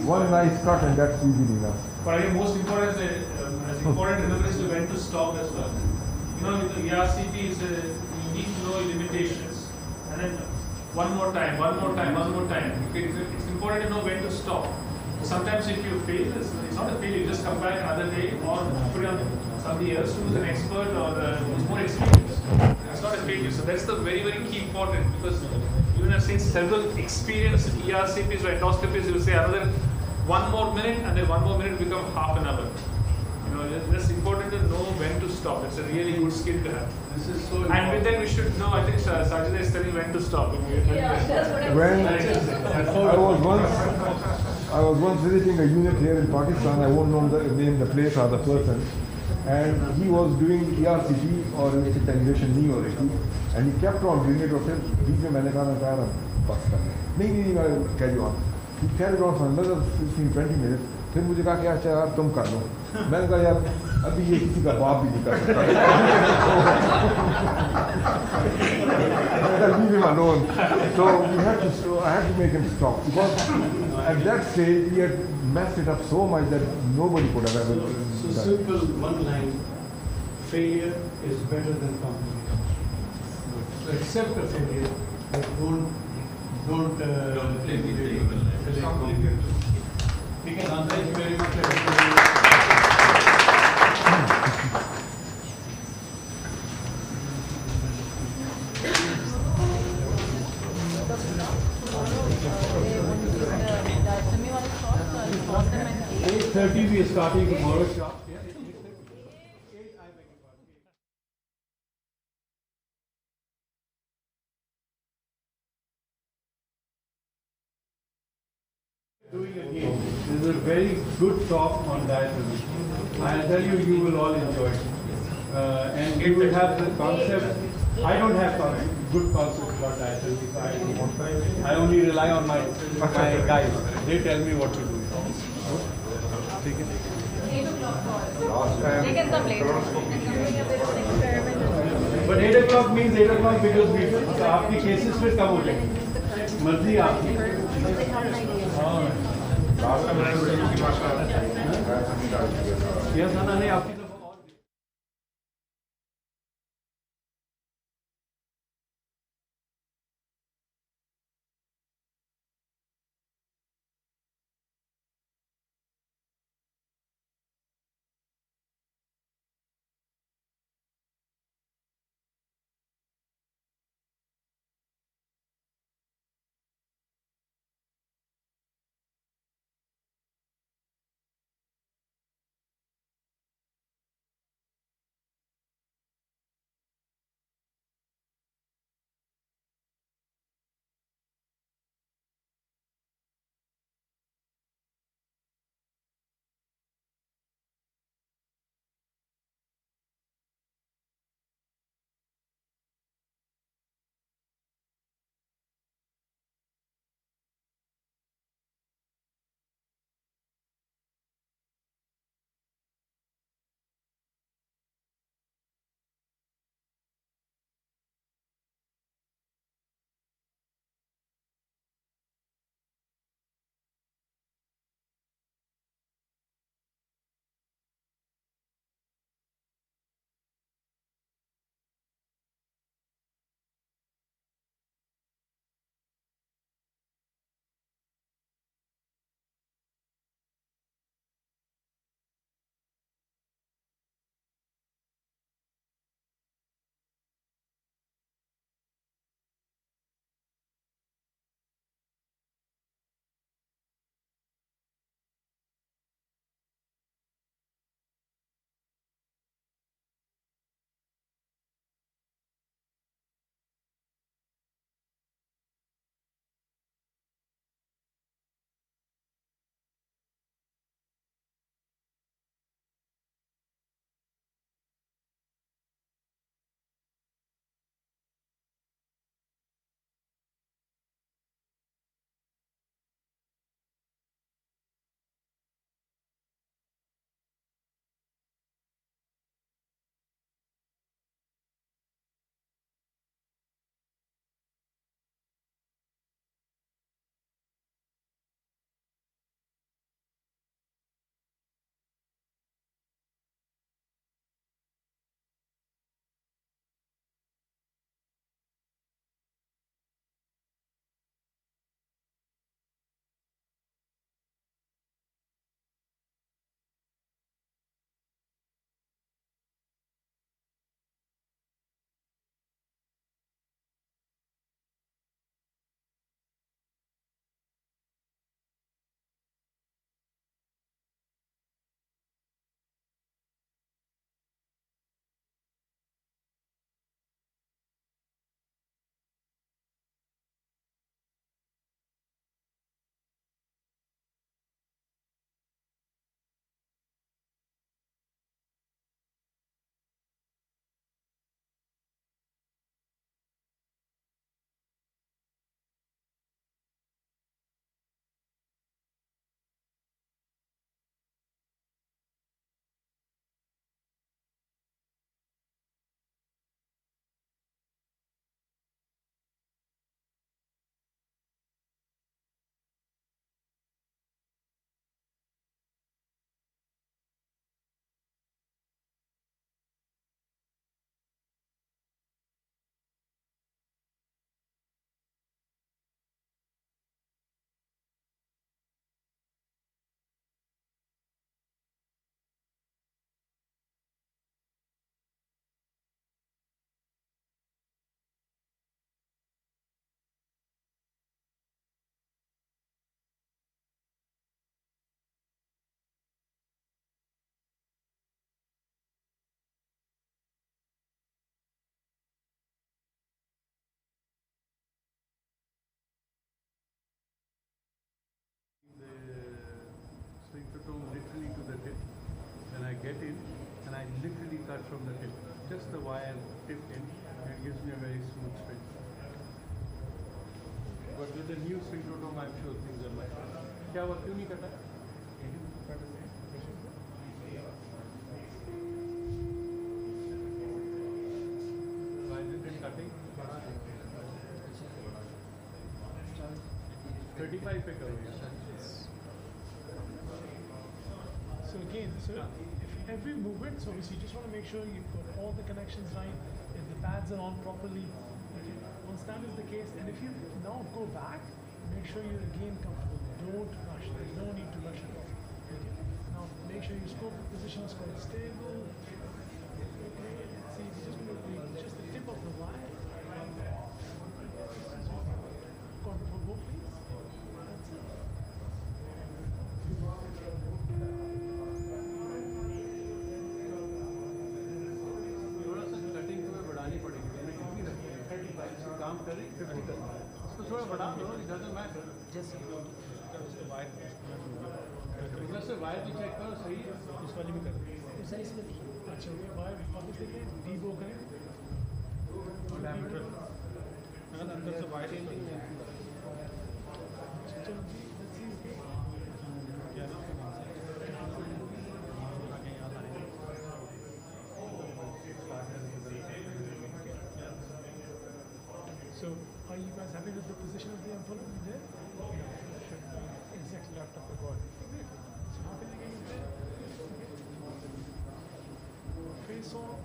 One nice cut and that's usually enough. But I think most important as important remember is to when to stop as well. With the ERCP you need to know limitations. And then one more time. It's important to know when to stop. Sometimes if you fail, it's not a failure, you just come back another day or put it on somebody else who's an expert or who's more experienced. It's not a failure. So that's the very, very key important because even I've seen several experienced ERCPs or endoscopists who say another 1 more minute and then 1 more minute become half an hour. It's important to know when to stop. It's a really good skill to have. This is so and with that we should know, I think Sajida is telling when to stop. Yeah, that's what I'm saying. I was once visiting a unit here in Pakistan, I won't know the name, the place or the person. and he was doing ERCG or television नहीं हो रही थी, and he kept on doing it. और फिर बीच में मैंने कहा ना बस कर नहीं मैं carry on. He carried on for another 15-20 minutes. फिर मुझे कहा कि अच्छा यार तुम कर लो. मैंने कहा यार अभी ये किसी का बाप भी नहीं कर सकता. Leave him alone. So I had to make him stop because at that stage he had messed it up so much that nobody could have ever. So simple one line: failure is better than complication. So accept a failure, but don't blame it. Thank you very much. We are starting tomorrow's shop. Doing again. This is a very good talk on dietary. I tell you, you will all enjoy it. And you will have the concept. I don't have good concepts about dietary. I only rely on my guys. They tell me what to do. They can come later. But 8 o'clock means 8 o'clock because we आपकी cases फिर कब हो जाएंगे? मर्जी आपकी. Yes, नहीं आपकी get in, and I literally cut from the tip. Just the wire tipped in, and it gives me a very smooth spin. But with the new sphincterotome, I'm sure things are like that. क्या हुआ, क्यों नहीं कटा? Why isn't it cutting? 35 पे करो यार. So again, so if every movement, so obviously you just want to make sure you've got all the connections right, if the pads are on properly. Okay. Once that is the case, and if you now go back, make sure you're again comfortable. Don't rush. There's no need to rush at all. Okay. Now make sure your scope position is quite stable. Okay. See, it's just going to be just the tip of the wire. Comfortable, go please. That's it. थोड़ा सा cutting तुम्हें बढ़ानी पड़ेगी. मैंने कितनी रखी है? 35 से काम कर रही 50 करना है. इसको थोड़ा बढ़ा दो. इधर मैं जैसे उधर से वायर भी चेक करो सही है. इस वाली भी कर दो. सही इसमें देखिए. अच्छा हो गया. वायर वापस देखें. डीबो करें. डायमीटर अगर अंदर से वायर चलो जी. क्या So, are you guys happy with the position of the ampulla there? Exactly left of the body. So, how can you get there? Face on.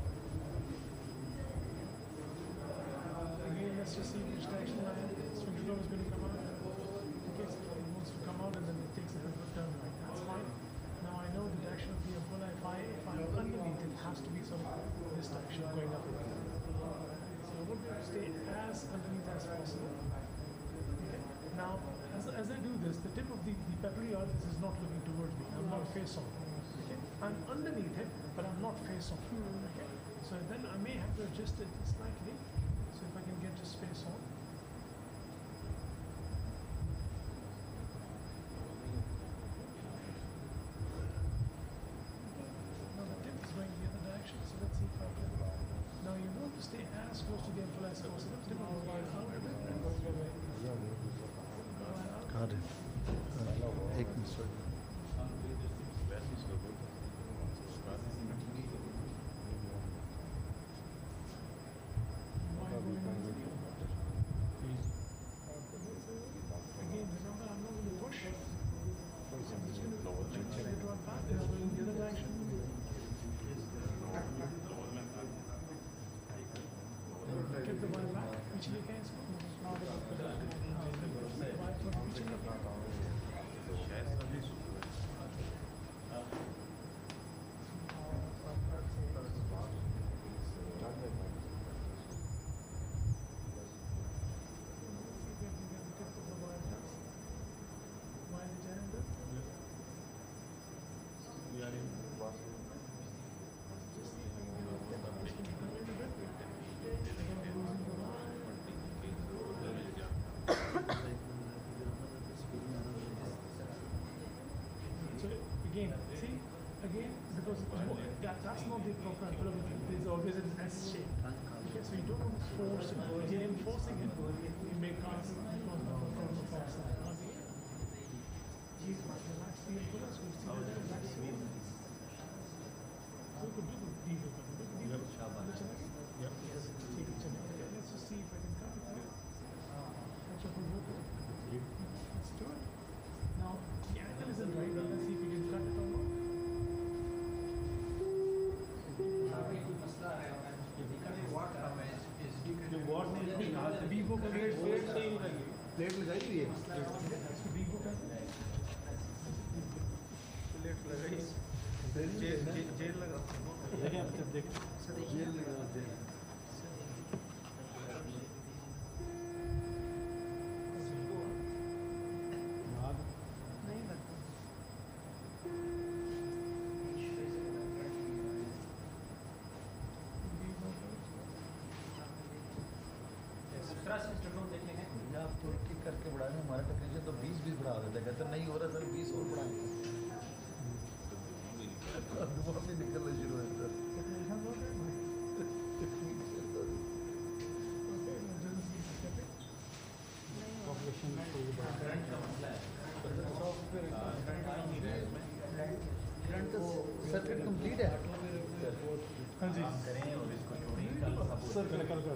Again, let's just see which direction the sphincter is going to come out. Okay, so it wants to come out and then it takes a little turn right. That's fine. Now I know the direction of the ampulla. If I'm underneath, it has to be sort of this direction going up. So I would stay as underneath as possible. Okay. Now, as I do this, the tip of the peppery orifice is not looking towards me. I'm not face on. Okay. I'm underneath it, but I'm not face on. Okay. So then I may have to adjust it slightly. So if I can get just face on. Now the tip is going the other direction, so let's see if I can. Now you want to stay as close to the ampulla as possible. Tip of the wire out a bit and go your way. got it. एक minute. Again, remember, I'm not going to push. I'm just going to draw it back and I'll go in the other direction. Keep the wire back. पीछे लेके आए इसको. wire थोड़ा पीछे लेके Again, see, again, because that's not the proper ampulla, there's always an S shape. Okay, so you don't want to force it. If you're enforcing it, you may cause from the far side. Relax the ampulla, so you see that relax the ampulla. So you could do the deep open. Yep. Let's just see if I can cut it here. Let's do it. Now, the angle isn't right, but let's see if we can cut it or not. जो what ने इसमें कहा था Vivo का plate से ही लगी. Plate लगाई हुई है. इसको बीबो का प्लेट लगाई. जेल लगा. देखिए आप जब देखिए जेल लगा. आप तो ठीक करके बढ़ा रहे हमारे टेक्नीशियन तो 20 बढ़ा देते हैं. कहते नहीं हो रहा सर 20 और बढ़ाएंगे. दिमाग में निकलना शुरू हो जाता सर्किट कंप्लीट है। हाँ जी सर कल कर दो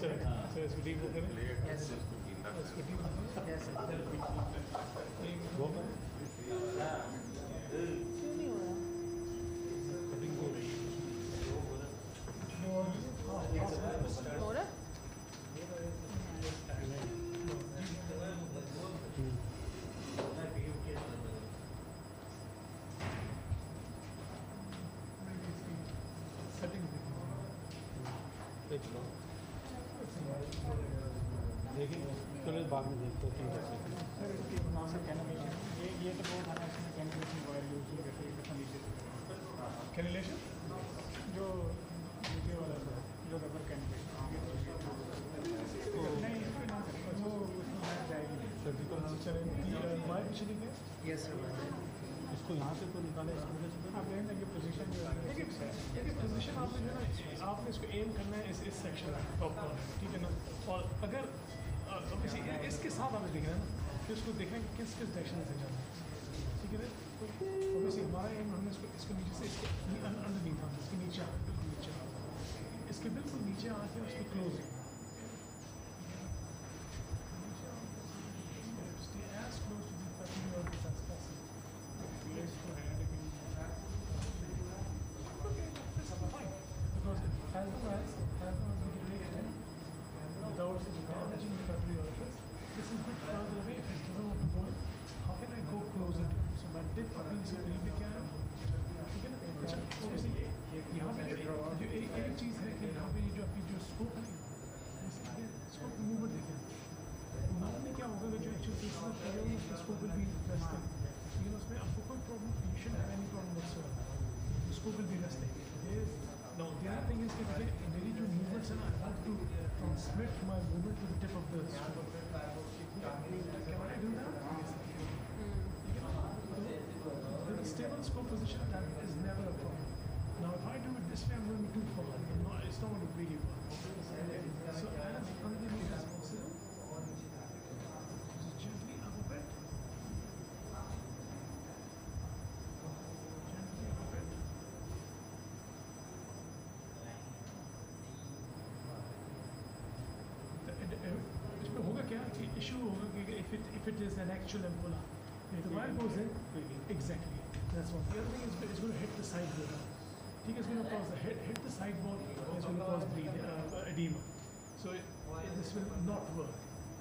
सर इसको डीप करें हो रहा देखिए चलो बाद में देखते हैं सर इसके नाम से कैनोलेशन ये तो बहुत है इसमें कैनोलेशन वायर यूज करते हैं नीचे कैनोलेशन जो नीचे वाला जो रबर कैनोलेशन नहीं इसके नाम से वो उसमें वायर जाएगी सर्जिकल चलेंगे वायर चली गए यस सर इसको यहाँ से तो निकाले इसको आप लें ये पोजीशन जो है देखिए पोजीशन आपने जो है ना आपने इसको एम करना है इस सेक्शन में टॉप कॉर्नर में, ठीक है ना। और अगर इसके साथ आपने देखना है ना कि उसको देखना है कि किस किस डायरेक्शन से जाना है, ठीक है ना। तो ऑब्वियसली हमारा एम हमने इसको नीचे से इसके अंडरनीथ हम इसके नीचे बिल्कुल नीचे इसके बिल्कुल नीचे आके उसको close as close to the patient as possible. Place to hand again. Okay, that's fine. Because as long as we delay it without damaging the battery orifice, this is a bit further away. If it doesn't want to go in, how can I go closer to it? So my dip being so really big can अच्छा obviously यहाँ पे जो एक चीज़ है कि यहाँ पे जो आपकी जो स्कोप है स्कोप मूवमेंट देखें में क्या होगा जो एक्चुअल केस में कर रहे हो उसका स्कोप विल बी रेस्टिंग, लेकिन उसमें आपको कोई problem you should have any problem whatsoever, scope will be resting. Now the other thing is कि मेरी जो मूवमेंट्स है ना I want to transmit my movement to the tip of the scope, can I do that? The stable scope position that is never a problem. Now if I do it this way I'm going too far, it's not going to really work. So as underneath as possible, gently up a bit. Gently up a bit. इसमें होगा क्या कि issue होगा कि if it is an actual ampulla, if the wire goes in, exactly, that's one. The other thing is it's going to hit the sideboard. ठीक है, it's going to cause hit the sideboard, it's going to cause edema. So this will not work.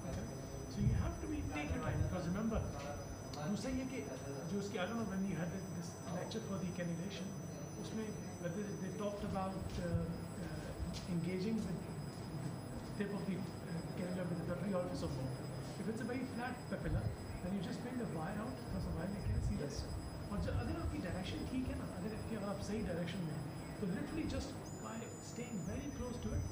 Okay? So you have to take your time, because remember, दूसरा ये कि जो उसकी I don't know when you had this lecture for the cannulation, उसमें whether they talked about engaging with the tip of the cannula with the papillary orifice of bone. If it's a very flat papilla, then you just bring the wire out, because the wire can see this. और अगर आपकी direction ठीक है ना, अगर आप सही direction में, तो literally just by staying very close to it,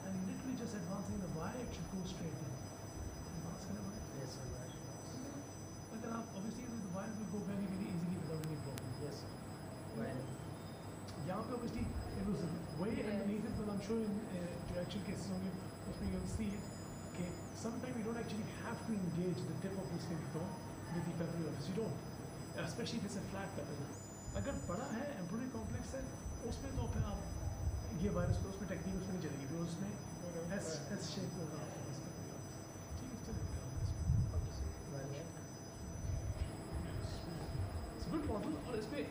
and literally just advancing the wire, it should go straight in. Advance करना पड़ेगा? Yes, sir. अगर आप obviously the wire will go very easily without any problem. Yes, sir. यहाँ पे obviously it was way underneath it, but I'm sure in जो actual cases होंगे उसमें you'll see it कि sometimes you don't actually have to engage the tip of the sphincter with the papillary orifice. You don't, especially if it's a flat papilla. अगर बड़ा है ampullary complex है उसमें तो फिर आप ये वायरस को उसमें टेक्निक उसमें नहीं चलेगी, फिर उसमें एस शेप होगा। ठीक है, चलेगा। It's a good model, और इसमें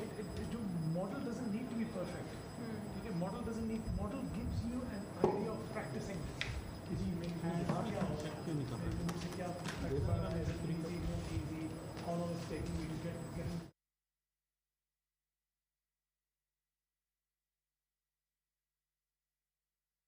जो model doesn't need to be perfect. ठीक है, model gives you an idea of practicing this. कि जी मेरी क्या होता है, मुझसे क्या easy, how long it's taking me to get